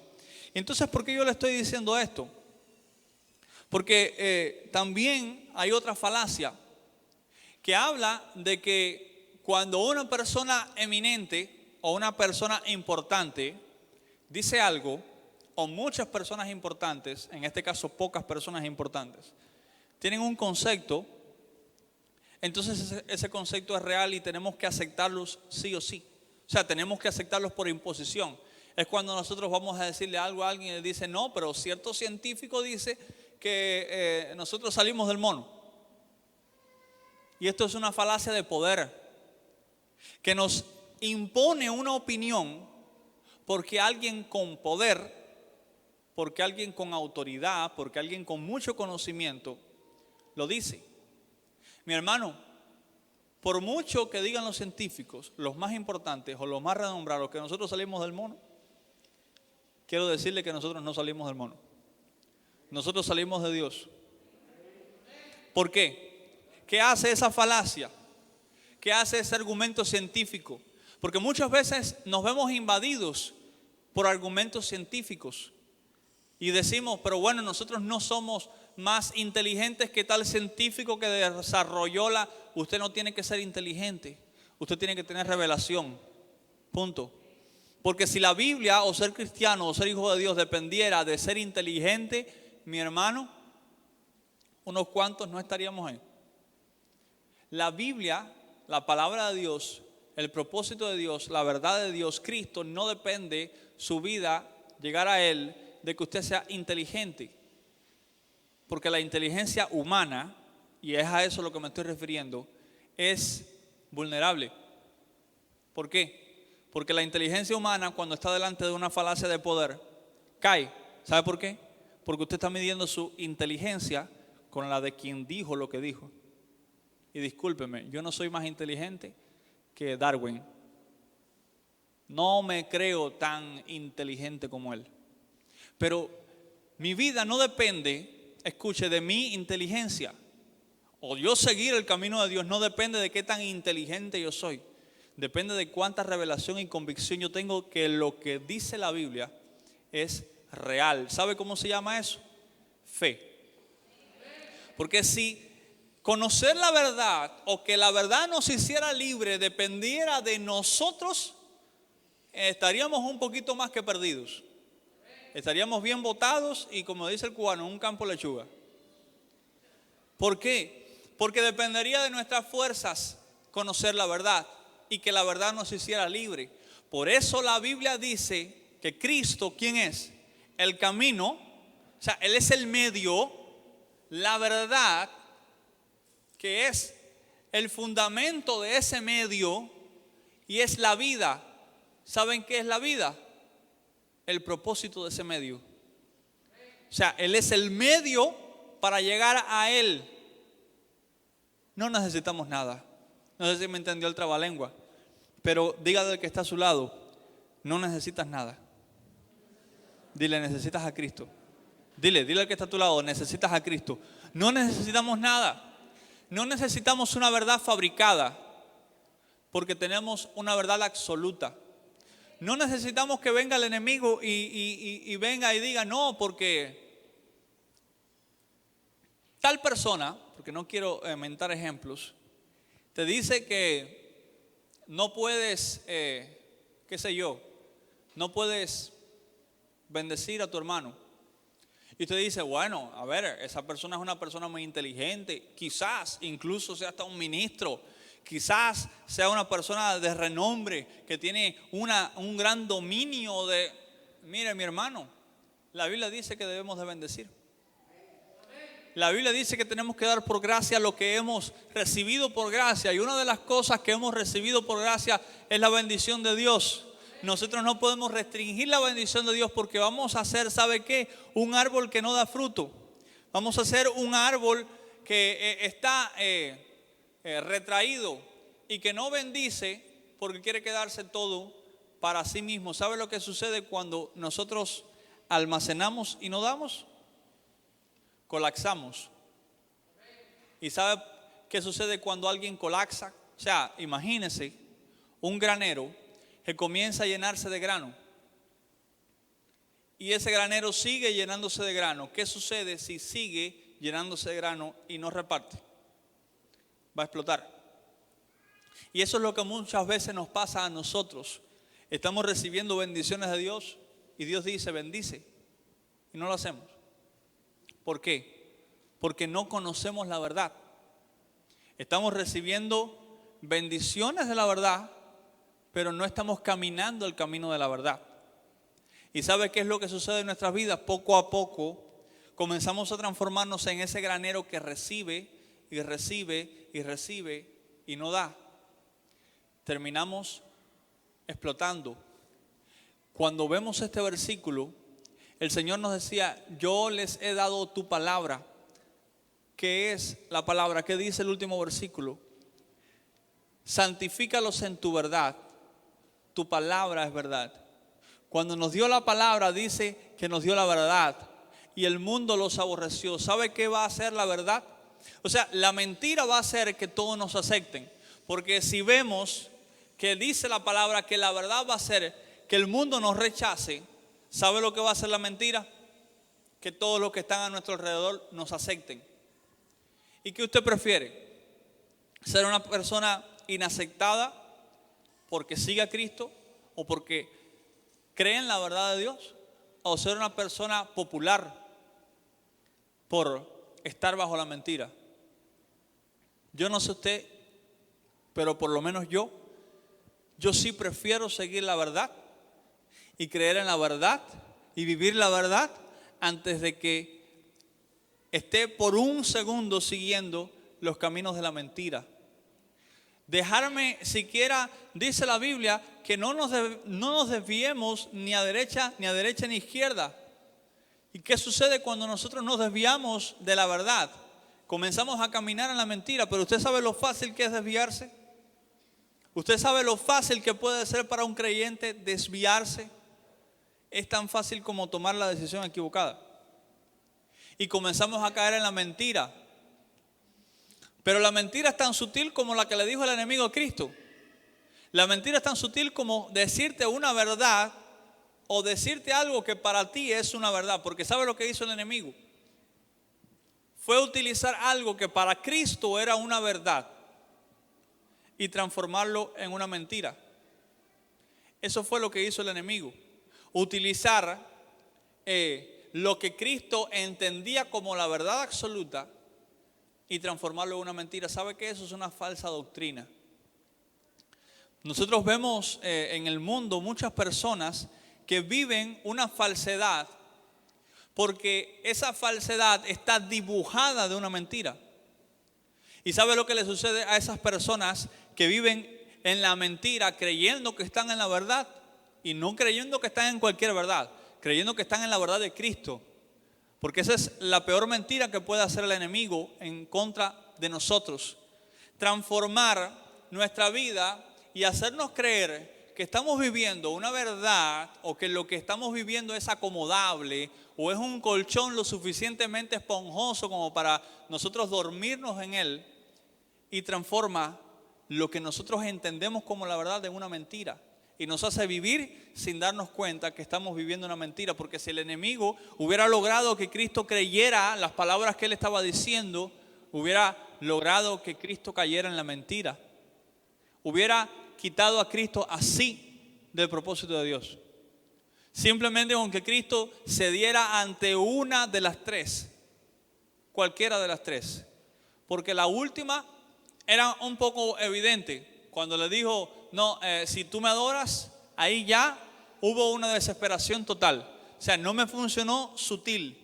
Entonces, ¿por qué yo le estoy diciendo esto? Porque también hay otra falacia que habla de que cuando una persona eminente o una persona importante dice algo, o muchas personas importantes, en este caso pocas personas importantes, tienen un concepto, entonces ese concepto es real y tenemos que aceptarlo sí o sí. O sea, tenemos que aceptarlos por imposición. Es cuando nosotros vamos a decirle algo a alguien y él dice, no, pero cierto científico dice que nosotros salimos del mono. Y esto es una falacia de poder, que nos impone una opinión porque alguien con poder, porque alguien con autoridad, porque alguien con mucho conocimiento lo dice. Mi hermano, por mucho que digan los científicos, los más importantes o los más renombrados, que nosotros salimos del mono, quiero decirle que nosotros no salimos del mono. Nosotros salimos de Dios. ¿Por qué? ¿Qué hace esa falacia? ¿Qué hace ese argumento científico? Porque muchas veces nos vemos invadidos por argumentos científicos y decimos, pero bueno, nosotros no somos más inteligentes que tal científico que desarrolló la... Usted no tiene que ser inteligente, usted tiene que tener revelación, punto. Porque si la Biblia o ser cristiano o ser hijo de Dios dependiera de ser inteligente, mi hermano, unos cuantos no estaríamos ahí. La Biblia, la palabra de Dios, el propósito de Dios, la verdad de Dios, Cristo, no depende su vida, llegar a Él, de que usted sea inteligente. Porque la inteligencia humana, y es a eso a lo que me estoy refiriendo, es vulnerable. ¿Por qué? Porque la inteligencia humana, cuando está delante de una falacia de poder, cae. ¿Sabe por qué? Porque usted está midiendo su inteligencia con la de quien dijo lo que dijo. Y discúlpeme, yo no soy más inteligente que Darwin. No me creo tan inteligente como él. Pero mi vida no depende, escuche, de mi inteligencia. O yo seguir el camino de Dios no depende de qué tan inteligente yo soy. Depende de cuánta revelación y convicción yo tengo que lo que dice la Biblia es real. ¿Sabe cómo se llama eso? Fe. Porque si conocer la verdad o que la verdad nos hiciera libre dependiera de nosotros, estaríamos un poquito más que perdidos. Estaríamos bien botados y, como dice el cubano, en un campo de lechuga. ¿Por qué? Porque dependería de nuestras fuerzas conocer la verdad y que la verdad nos hiciera libre. Por eso la Biblia dice que Cristo, ¿quién es? El camino, o sea, Él es el medio, la verdad, que es el fundamento de ese medio y es la vida. ¿Saben qué es la vida? El propósito de ese medio. O sea, Él es el medio para llegar a Él. No necesitamos nada. No sé si me entendió el trabalengua, pero dígale al que está a su lado, no necesitas nada. Dile, necesitas a Cristo. Dile al que está a tu lado, necesitas a Cristo. No necesitamos nada. No necesitamos una verdad fabricada, porque tenemos una verdad absoluta. No necesitamos que venga el enemigo y venga y diga, no, porque tal persona, porque no quiero inventar ejemplos, te dice que no puedes, qué sé yo, no puedes bendecir a tu hermano. Y usted dice, bueno, a ver, esa persona es una persona muy inteligente, quizás incluso sea hasta un ministro, quizás sea una persona de renombre que tiene un gran dominio de... Mire, mi hermano, la Biblia dice que debemos de bendecir. La Biblia dice que tenemos que dar por gracia lo que hemos recibido por gracia. Y una de las cosas que hemos recibido por gracia es la bendición de Dios. Nosotros no podemos restringir la bendición de Dios porque vamos a hacer, ¿sabe qué? Un árbol que no da fruto. Vamos a hacer un árbol que está retraído y que no bendice porque quiere quedarse todo para sí mismo. ¿Sabe lo que sucede cuando nosotros almacenamos y no damos? Colapsamos. ¿Y sabe qué sucede cuando alguien colapsa? O sea, imagínese un granero que comienza a llenarse de grano y ese granero sigue llenándose de grano. ¿Qué sucede si sigue llenándose de grano y no reparte? Va a explotar. Y eso es lo que muchas veces nos pasa a nosotros. Estamos recibiendo bendiciones de Dios y Dios dice bendice y no lo hacemos. ¿Por qué? Porque no conocemos la verdad. Estamos recibiendo bendiciones de la verdad, pero no estamos caminando el camino de la verdad. ¿Y sabe qué es lo que sucede en nuestras vidas? Poco a poco comenzamos a transformarnos en ese granero que recibe y recibe y recibe y no da. Terminamos explotando. Cuando vemos este versículo, el Señor nos decía, yo les he dado tu palabra. ¿Qué es la palabra? ¿Qué dice el último versículo? Santifícalos en tu verdad. Tu palabra es verdad. Cuando nos dio la palabra, dice que nos dio la verdad. Y el mundo los aborreció. ¿Sabe qué va a hacer la verdad? O sea, la mentira va a hacer que todos nos acepten. Porque si vemos que dice la palabra que la verdad va a hacer que el mundo nos rechace, ¿sabe lo que va a hacer la mentira? Que todos los que están a nuestro alrededor nos acepten. ¿Y qué usted prefiere? ¿Ser una persona inaceptada porque sigue a Cristo o porque cree en la verdad de Dios? ¿O ser una persona popular por estar bajo la mentira? Yo no sé usted, pero por lo menos yo sí prefiero seguir la verdad y creer en la verdad y vivir la verdad antes de que esté por un segundo siguiendo los caminos de la mentira. Dejarme siquiera, dice la Biblia, que no nos desviemos ni a derecha ni a izquierda. ¿Y qué sucede cuando nosotros nos desviamos de la verdad? Comenzamos a caminar en la mentira, pero usted sabe lo fácil que es desviarse. Usted sabe lo fácil que puede ser para un creyente desviarse. Es tan fácil como tomar la decisión equivocada. Y comenzamos a caer en la mentira. Pero la mentira es tan sutil como la que le dijo el enemigo a Cristo. La mentira es tan sutil como decirte una verdad o decirte algo que para ti es una verdad. Porque ¿sabe lo que hizo el enemigo? Fue utilizar algo que para Cristo era una verdad y transformarlo en una mentira. Eso fue lo que hizo el enemigo. Utilizar lo que Cristo entendía como la verdad absoluta y transformarlo en una mentira. ¿Sabe qué? Eso es una falsa doctrina. Nosotros vemos en el mundo muchas personas que viven una falsedad porque esa falsedad está dibujada de una mentira. ¿Y sabe lo que le sucede a esas personas que viven en la mentira creyendo que están en la verdad y no creyendo que están en cualquier verdad, creyendo que están en la verdad de Cristo? Porque esa es la peor mentira que puede hacer el enemigo en contra de nosotros. Transformar nuestra vida y hacernos creer que estamos viviendo una verdad o que lo que estamos viviendo es acomodable o es un colchón lo suficientemente esponjoso como para nosotros dormirnos en él, y transforma lo que nosotros entendemos como la verdad en una mentira. Y nos hace vivir sin darnos cuenta que estamos viviendo una mentira. Porque si el enemigo hubiera logrado que Cristo creyera las palabras que él estaba diciendo, hubiera logrado que Cristo cayera en la mentira. Hubiera quitado a Cristo así del propósito de Dios. Simplemente con que Cristo se diera ante una de las tres. Cualquiera de las tres. Porque la última era un poco evidente. Cuando le dijo, no, si tú me adoras, ahí ya hubo una desesperación total. O sea, no me funcionó sutil,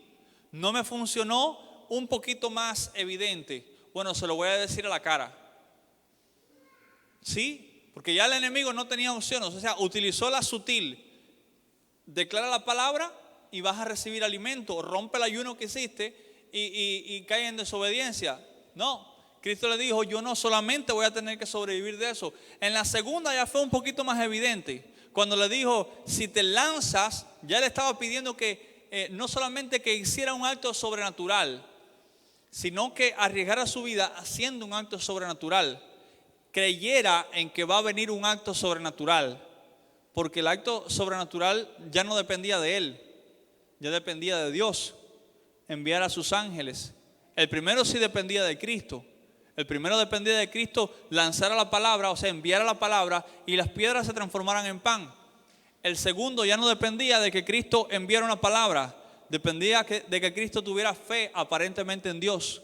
no me funcionó un poquito más evidente. Bueno, se lo voy a decir a la cara. Sí, porque ya el enemigo no tenía opciones, o sea, utilizó la sutil. Declara la palabra y vas a recibir alimento. Rompe el ayuno que hiciste y cae en desobediencia. No. Cristo le dijo, yo no solamente voy a tener que sobrevivir de eso. En la segunda ya fue un poquito más evidente. Cuando le dijo, si te lanzas, ya le estaba pidiendo que no solamente que hiciera un acto sobrenatural, sino que arriesgara su vida haciendo un acto sobrenatural. Creyera en que va a venir un acto sobrenatural. Porque el acto sobrenatural ya no dependía de él, ya dependía de Dios. Enviar a sus ángeles. El primero sí dependía de Cristo. El primero dependía de Cristo lanzar la palabra, o sea, enviar la palabra y las piedras se transformaran en pan. El segundo ya no dependía de que Cristo enviara una palabra, dependía de que Cristo tuviera fe aparentemente en Dios.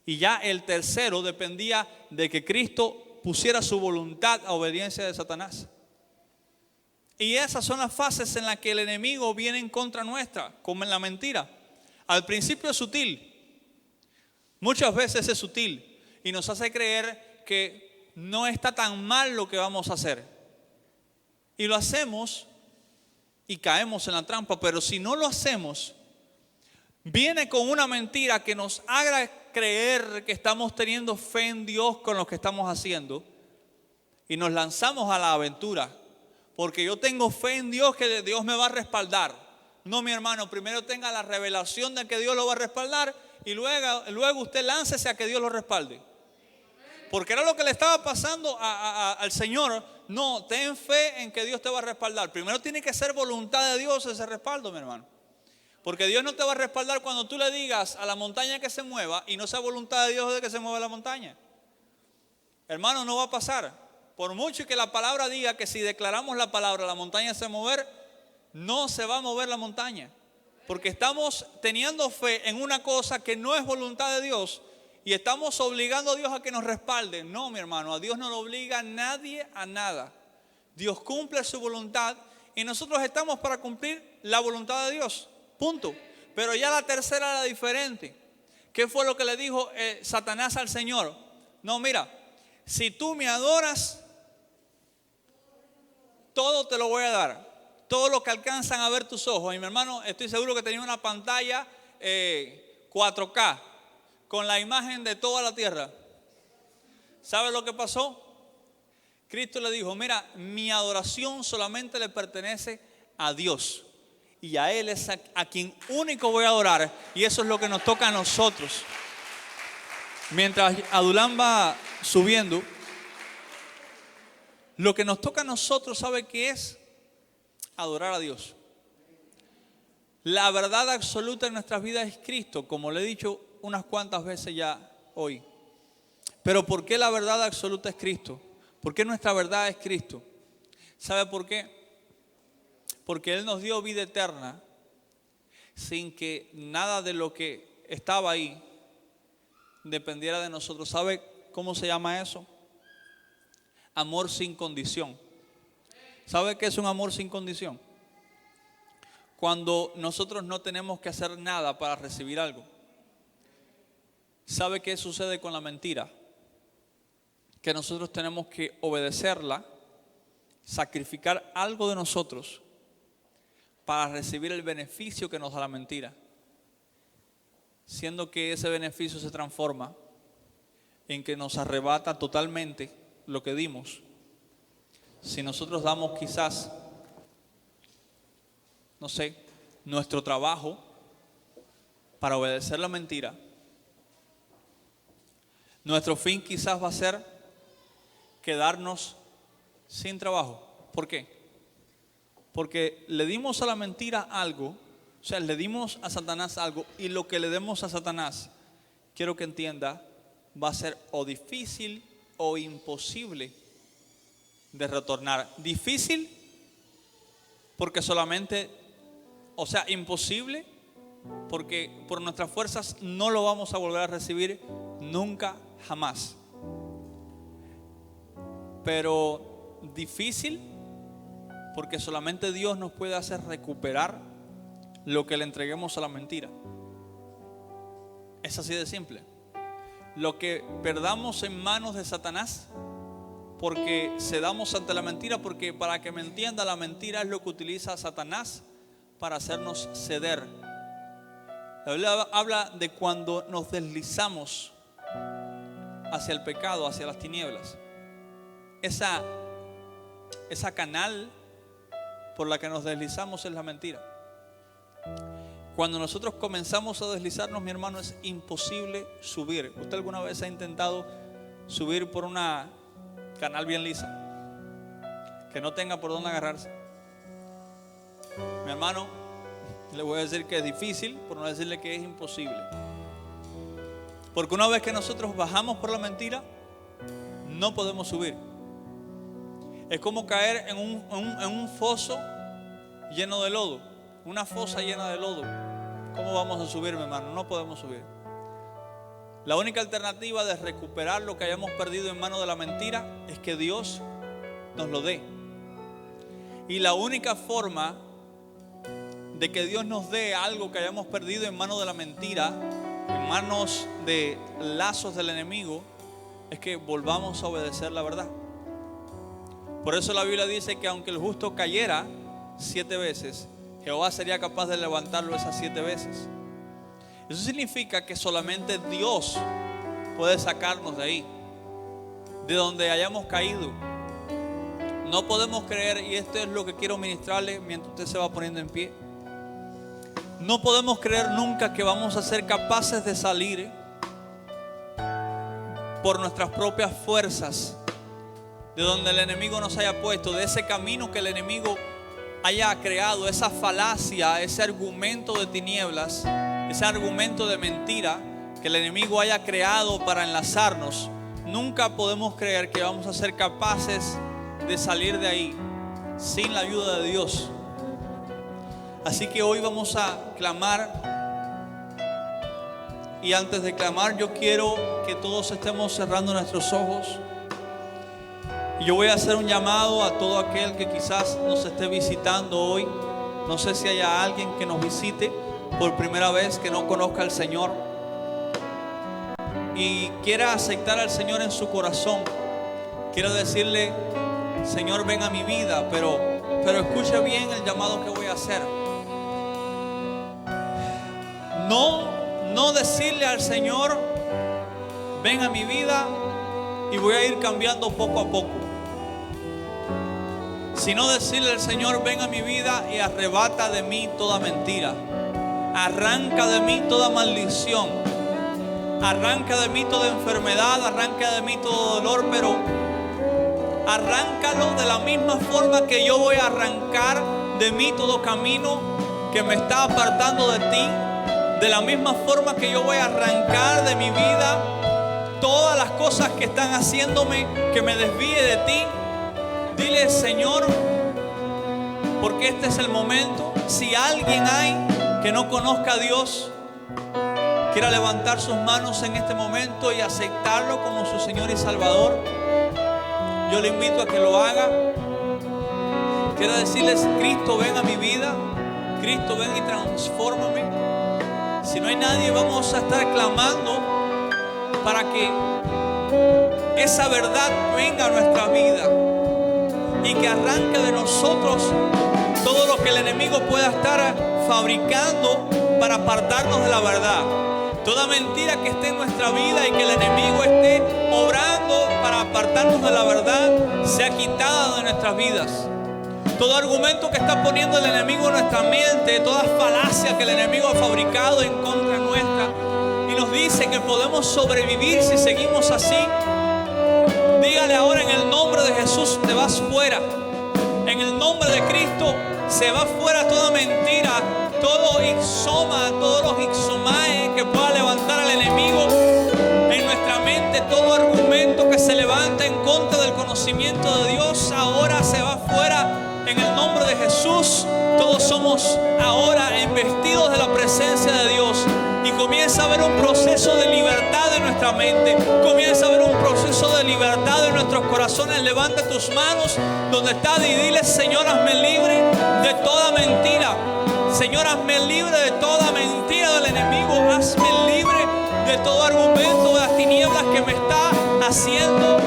Y ya el tercero dependía de que Cristo pusiera su voluntad a obediencia de Satanás. Y esas son las fases en las que el enemigo viene en contra nuestra, como en la mentira. Al principio es sutil, muchas veces es sutil y nos hace creer que no está tan mal lo que vamos a hacer. Y lo hacemos y caemos en la trampa, pero si no lo hacemos, viene con una mentira que nos haga creer que estamos teniendo fe en Dios con lo que estamos haciendo y nos lanzamos a la aventura. Porque yo tengo fe en Dios que Dios me va a respaldar. No, mi hermano, primero tenga la revelación de que Dios lo va a respaldar y luego usted láncese a que Dios lo respalde. Porque era lo que le estaba pasando al Señor. No, ten fe en que Dios te va a respaldar. Primero tiene que ser voluntad de Dios ese respaldo, mi hermano. Porque Dios no te va a respaldar cuando tú le digas a la montaña que se mueva y no sea voluntad de Dios de que se mueva la montaña. Hermano, no va a pasar. Por mucho que la palabra diga que si declaramos la palabra, la montaña se va a mover, no se va a mover la montaña. Porque estamos teniendo fe en una cosa que no es voluntad de Dios y estamos obligando a Dios a que nos respalde. No, mi hermano, a Dios no lo obliga nadie a nada. Dios cumple su voluntad y nosotros estamos para cumplir la voluntad de Dios. Punto. Pero ya la tercera era diferente. ¿Qué fue lo que le dijo Satanás al Señor? No, mira, si tú me adoras, todo te lo voy a dar. Todo lo que alcanzan a ver tus ojos. Y mi hermano, estoy seguro que tenía una pantalla 4K con la imagen de toda la tierra. ¿Sabe lo que pasó? Cristo le dijo, mira, mi adoración solamente le pertenece a Dios. Y a Él es a quien único voy a adorar. Y eso es lo que nos toca a nosotros. Mientras Adulán va subiendo, lo que nos toca a nosotros, ¿sabe qué es? Adorar a Dios. La verdad absoluta en nuestras vidas es Cristo, como le he dicho unas cuantas veces ya hoy. Pero ¿por qué la verdad absoluta es Cristo? ¿Por qué nuestra verdad es Cristo? ¿Sabe por qué? Porque Él nos dio vida eterna sin que nada de lo que estaba ahí dependiera de nosotros. ¿Sabe cómo se llama eso? Amor sin condición. ¿Sabe qué es un amor sin condición? Cuando nosotros no tenemos que hacer nada para recibir algo. ¿Sabe qué sucede con la mentira? Que nosotros tenemos que obedecerla, sacrificar algo de nosotros para recibir el beneficio que nos da la mentira. Siendo que ese beneficio se transforma en que nos arrebata totalmente lo que dimos. Si nosotros damos quizás, no sé, nuestro trabajo para obedecer la mentira, nuestro fin quizás va a ser quedarnos sin trabajo. ¿Por qué? Porque le dimos a la mentira algo, o sea, le dimos a Satanás algo, y lo que le demos a Satanás, quiero que entienda, va a ser o difícil o imposible de retornar. Difícil porque solamente, o sea, imposible porque por nuestras fuerzas no lo vamos a volver a recibir nunca, jamás. Pero difícil porque solamente Dios nos puede hacer recuperar lo que le entreguemos a la mentira. Es así de simple. Lo que perdamos en manos de Satanás porque cedamos ante la mentira, porque para que me entienda, la mentira es lo que utiliza Satanás para hacernos ceder. La Biblia habla de cuando nos deslizamos hacia el pecado, hacia las tinieblas. Esa canal por la que nos deslizamos es la mentira. Cuando nosotros comenzamos a deslizarnos, mi hermano, es imposible subir. ¿Usted alguna vez ha intentado subir por una canal bien lisa, que no tenga por dónde agarrarse? Mi hermano, le voy a decir que es difícil, por no decirle que es imposible. Porque una vez que nosotros bajamos por la mentira, no podemos subir. Es como caer en un foso lleno de lodo, una fosa llena de lodo. ¿Cómo vamos a subir, mi hermano? No podemos subir. La única alternativa de recuperar lo que hayamos perdido en manos de la mentira es que Dios nos lo dé. Y la única forma de que Dios nos dé algo que hayamos perdido en manos de la mentira, en manos de lazos del enemigo, es que volvamos a obedecer la verdad. Por eso la Biblia dice que aunque el justo cayera 7 veces, Jehová sería capaz de levantarlo esas 7 veces. Eso significa que solamente Dios puede sacarnos de ahí, de donde hayamos caído. No podemos creer, y esto es lo que quiero ministrarle mientras usted se va poniendo en pie. No podemos creer nunca que vamos a ser capaces de salir por nuestras propias fuerzas de donde el enemigo nos haya puesto, de ese camino que el enemigo haya creado, esa falacia, ese argumento de tinieblas, ese argumento de mentira que el enemigo haya creado para enlazarnos. Nunca podemos creer que vamos a ser capaces de salir de ahí sin la ayuda de Dios. Así que hoy vamos a clamar, y antes de clamar yo quiero que todos estemos cerrando nuestros ojos. Y yo voy a hacer un llamado a todo aquel que quizás nos esté visitando hoy. No sé si haya alguien que nos visite por primera vez, que no conozca al Señor y quiera aceptar al Señor en su corazón. Quiero decirle: Señor, ven a mi vida, pero escuche bien el llamado que voy a hacer. No decirle al Señor: ven a mi vida y voy a ir cambiando poco a poco, sino decirle al Señor: ven a mi vida y arrebata de mí toda mentira, arranca de mí toda maldición, arranca de mí toda enfermedad, arranca de mí todo dolor, pero arráncalo de la misma forma que yo voy a arrancar de mí todo camino que me está apartando de ti. De la misma forma que yo voy a arrancar de mi vida todas las cosas que están haciéndome que me desvíe de ti. Dile: Señor, porque este es el momento. Si alguien hay que no conozca a Dios, quiera levantar sus manos en este momento y aceptarlo como su Señor y Salvador, yo le invito a que lo haga. Quiero decirles: Cristo, ven a mi vida. Cristo, ven y transfórmame. Si no hay nadie, vamos a estar clamando para que esa verdad venga a nuestra vida y que arranque de nosotros todo lo que el enemigo pueda estar fabricando para apartarnos de la verdad. Toda mentira que esté en nuestra vida y que el enemigo esté obrando para apartarnos de la verdad sea quitada de nuestras vidas. Todo argumento que está poniendo el enemigo en nuestra mente, toda falacia que el enemigo ha fabricado en contra nuestra y nos dice que podemos sobrevivir si seguimos así, dígale ahora: en el nombre de Jesús te vas fuera. En el nombre de Cristo se va fuera toda mentira, todo ixoma, todos los ixomae que pueda levantar al enemigo en nuestra mente. Todo argumento que se levanta en contra del conocimiento de Dios ahora se va fuera. En el nombre de Jesús, todos somos ahora investidos de la presencia de Dios. Y comienza a haber un proceso de libertad en nuestra mente. Comienza a haber un proceso de libertad en nuestros corazones. Levanta tus manos donde estás y dile: Señor, hazme libre de toda mentira. Señor, hazme libre de toda mentira del enemigo. Hazme libre de todo argumento de las tinieblas que me está haciendo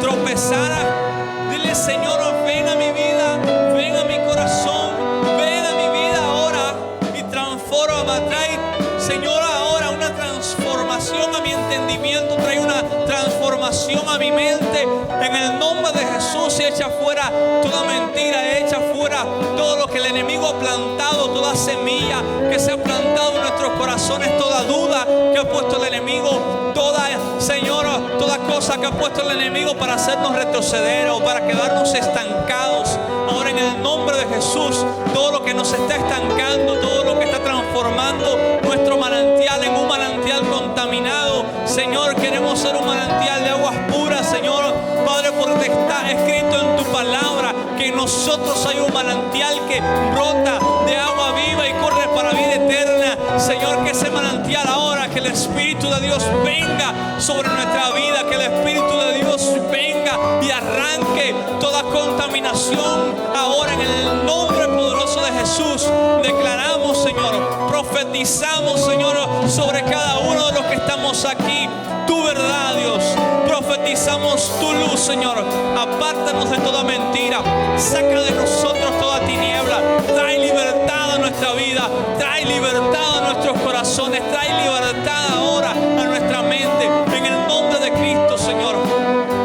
tropezar. Dile: Señor, ven a mi vida, ven a mi corazón, ven a mi vida ahora y transforma. Trae, Señor, ahora una transformación a mi entendimiento, trae una transformación a mi mente en el nombre de Jesús, y echa fuera toda mentira, echa fuera todo lo que el enemigo ha plantado, toda semilla que se ha plantado en nuestros corazones, toda duda que ha puesto el enemigo, toda, Señor, toda cosa que ha puesto el enemigo para hacernos retroceder o para quedarnos estancados. Ahora, en el nombre de Jesús, todo lo que nos está estancando, todo lo que está transformando nuestro manantial en un manantial contaminado, Señor, queremos ser un manantial de aguas puras, Señor, Padre, porque está escrito en tu palabra que en nosotros hay un manantial que brota de agua viva y corre para vida eterna. Señor, que ese manantial ahora, que que el Espíritu de Dios venga sobre nuestra vida, que el Espíritu de Dios venga y arranque toda contaminación ahora en el nombre poderoso de Jesús. Declaramos, Señor, profetizamos, Señor, sobre cada uno de los que estamos aquí, tu verdad, Dios. Profetizamos tu luz, Señor. Apártanos de toda mentira, saca de nosotros toda tiniebla, trae libertad a nuestra vida, trae libertad a nuestros corazones, trae libertad ahora a nuestra mente, en el nombre de Cristo, Señor.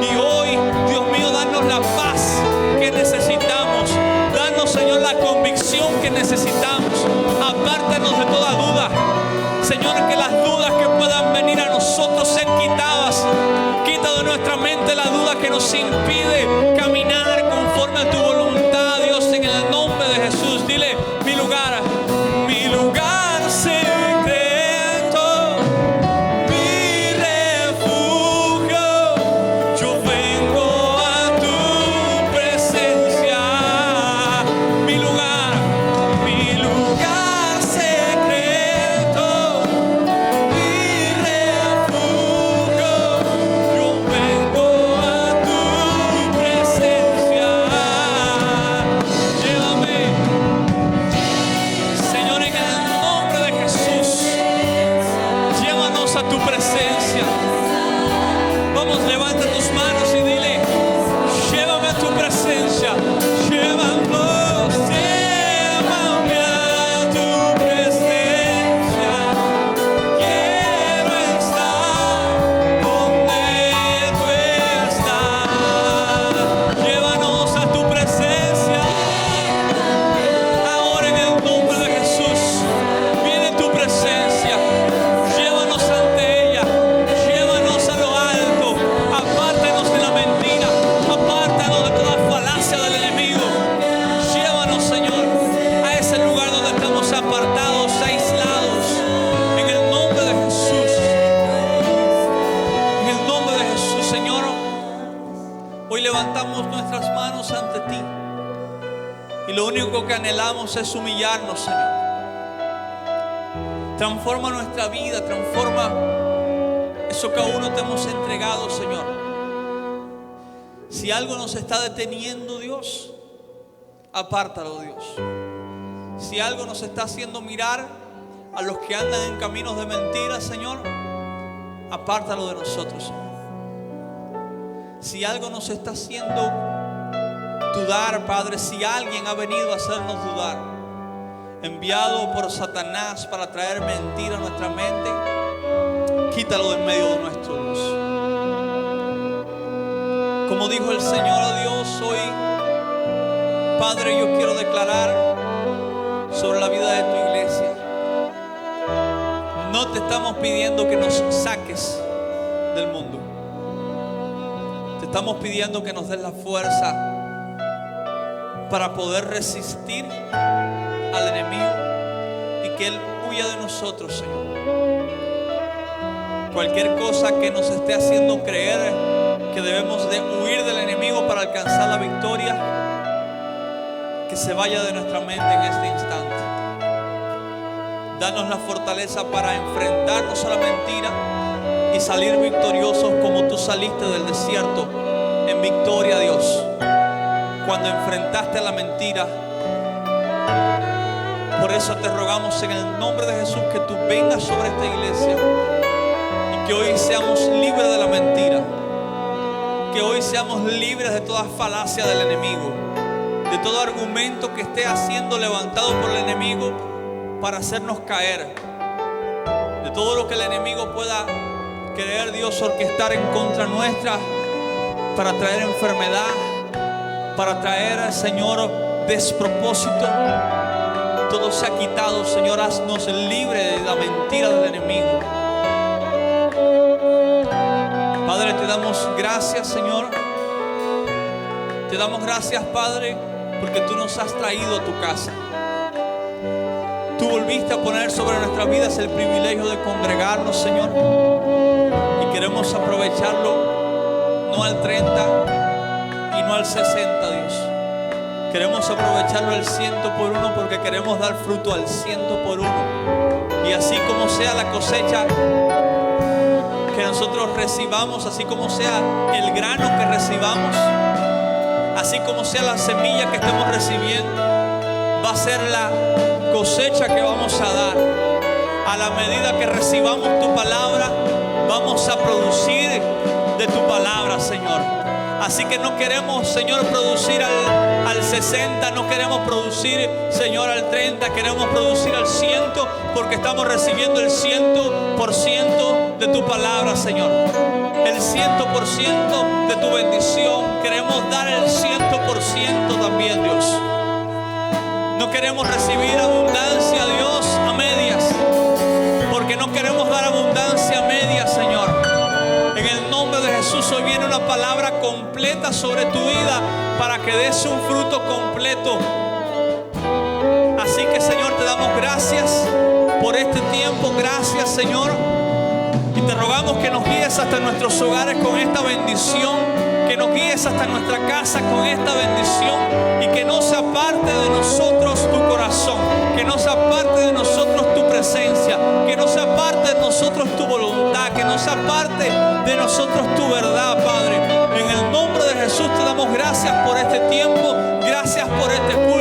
Y hoy, Dios mío, danos la paz que necesitamos, danos, Señor, la convicción que necesitamos. Apártanos de toda duda, Señor, que las dudas que puedan venir a nosotros sean quitadas. Quita de nuestra mente la duda que nos impide caminar conforme a tu voluntad, Dios, en el nombre de Jesús. Dile: mi lugar secreto, mi refugio, yo vengo a tu presencia. Mi lugar secreto, mi refugio, yo vengo a tu presencia. Llévame, Señor, en el nombre de Jesús. Llévanos a tu presencia. Vamos, levanta tus manos y dile: llévame a tu presencia. Llévanos, llévame a tu presencia. Quiero estar donde tú estás. Llévanos a tu presencia. Ahora en el nombre de Jesús, viene tu presencia. Llévanos ante ella, llévanos a lo alto. Apártanos de la mentira, apártanos de toda falacia del enemigo. Llévanos, Señor, a ese lugar donde estamos apartados, aislados. En el nombre de Jesús, en el nombre de Jesús, Señor. Hoy levantamos nuestras manos ante ti y lo único que anhelamos es humillarnos, Señor. Transforma nuestra vida, transforma eso que aún no te hemos entregado, Señor. Si algo nos está deteniendo, Dios, apártalo, Dios. Si algo nos está haciendo mirar a los que andan en caminos de mentira, Señor, apártalo de nosotros, Señor. Si algo nos está haciendo dudar, Padre, si alguien ha venido a hacernos dudar, enviado por Satanás para traer mentira a nuestra mente, quítalo de en medio de nuestro Dios. Como dijo el Señor a Dios hoy, Padre, yo quiero declarar sobre la vida de tu iglesia. No te estamos pidiendo que nos saques del mundo. Te estamos pidiendo que nos des la fuerza para poder resistir al enemigo y que él huya de nosotros, Señor. Cualquier cosa que nos esté haciendo creer que debemos de huir del enemigo para alcanzar la victoria, que se vaya de nuestra mente en este instante. Danos la fortaleza para enfrentarnos a la mentira y salir victoriosos como tú saliste del desierto en victoria, Dios. Cuando enfrentaste a la mentira. Por eso te rogamos en el nombre de Jesús que tú vengas sobre esta iglesia y que hoy seamos libres de la mentira, que hoy seamos libres de toda falacia del enemigo, de todo argumento que esté siendo levantado por el enemigo para hacernos caer, de todo lo que el enemigo pueda querer, Dios, orquestar en contra nuestra para traer enfermedad, para traer, Señor, despropósito. Todo se ha quitado, Señor. Haznos libre de la mentira del enemigo. Padre, te damos gracias, Señor. Te damos gracias, Padre, porque tú nos has traído a tu casa. Tú volviste a poner sobre nuestras vidas el privilegio de congregarnos, Señor. Y queremos aprovecharlo no al 30 y no al 60, Dios. Queremos aprovecharlo al 100% porque queremos dar fruto al 100%. Y así como sea la cosecha que nosotros recibamos, así como sea el grano que recibamos, así como sea la semilla que estemos recibiendo, va a ser la cosecha que vamos a dar. A la medida que recibamos tu palabra, vamos a producir de tu palabra, Señor. Así que no queremos, Señor, producir al 60, no queremos producir, Señor, al 30, queremos producir al 100, porque estamos recibiendo el 100% de tu palabra, Señor. El 100% de tu bendición. Queremos dar el 100% también, Dios. No queremos recibir abundancia, Dios, a medias, porque no queremos dar abundancia a medias, Señor. En el nombre de Jesús, hoy viene una palabra completa sobre tu vida para que des un fruto completo. Así que, Señor, te damos gracias por este tiempo. Gracias, Señor. Y te rogamos que nos guíes hasta nuestros hogares con esta bendición, que nos guíes hasta nuestra casa con esta bendición y que no se aparte de nosotros tu corazón, que no se aparte de nosotros tu presencia, que no se aparte de nosotros tu voluntad, que no se aparte de nosotros tu verdad, Padre. En el nombre de Jesús te damos gracias por este tiempo, gracias por este culto.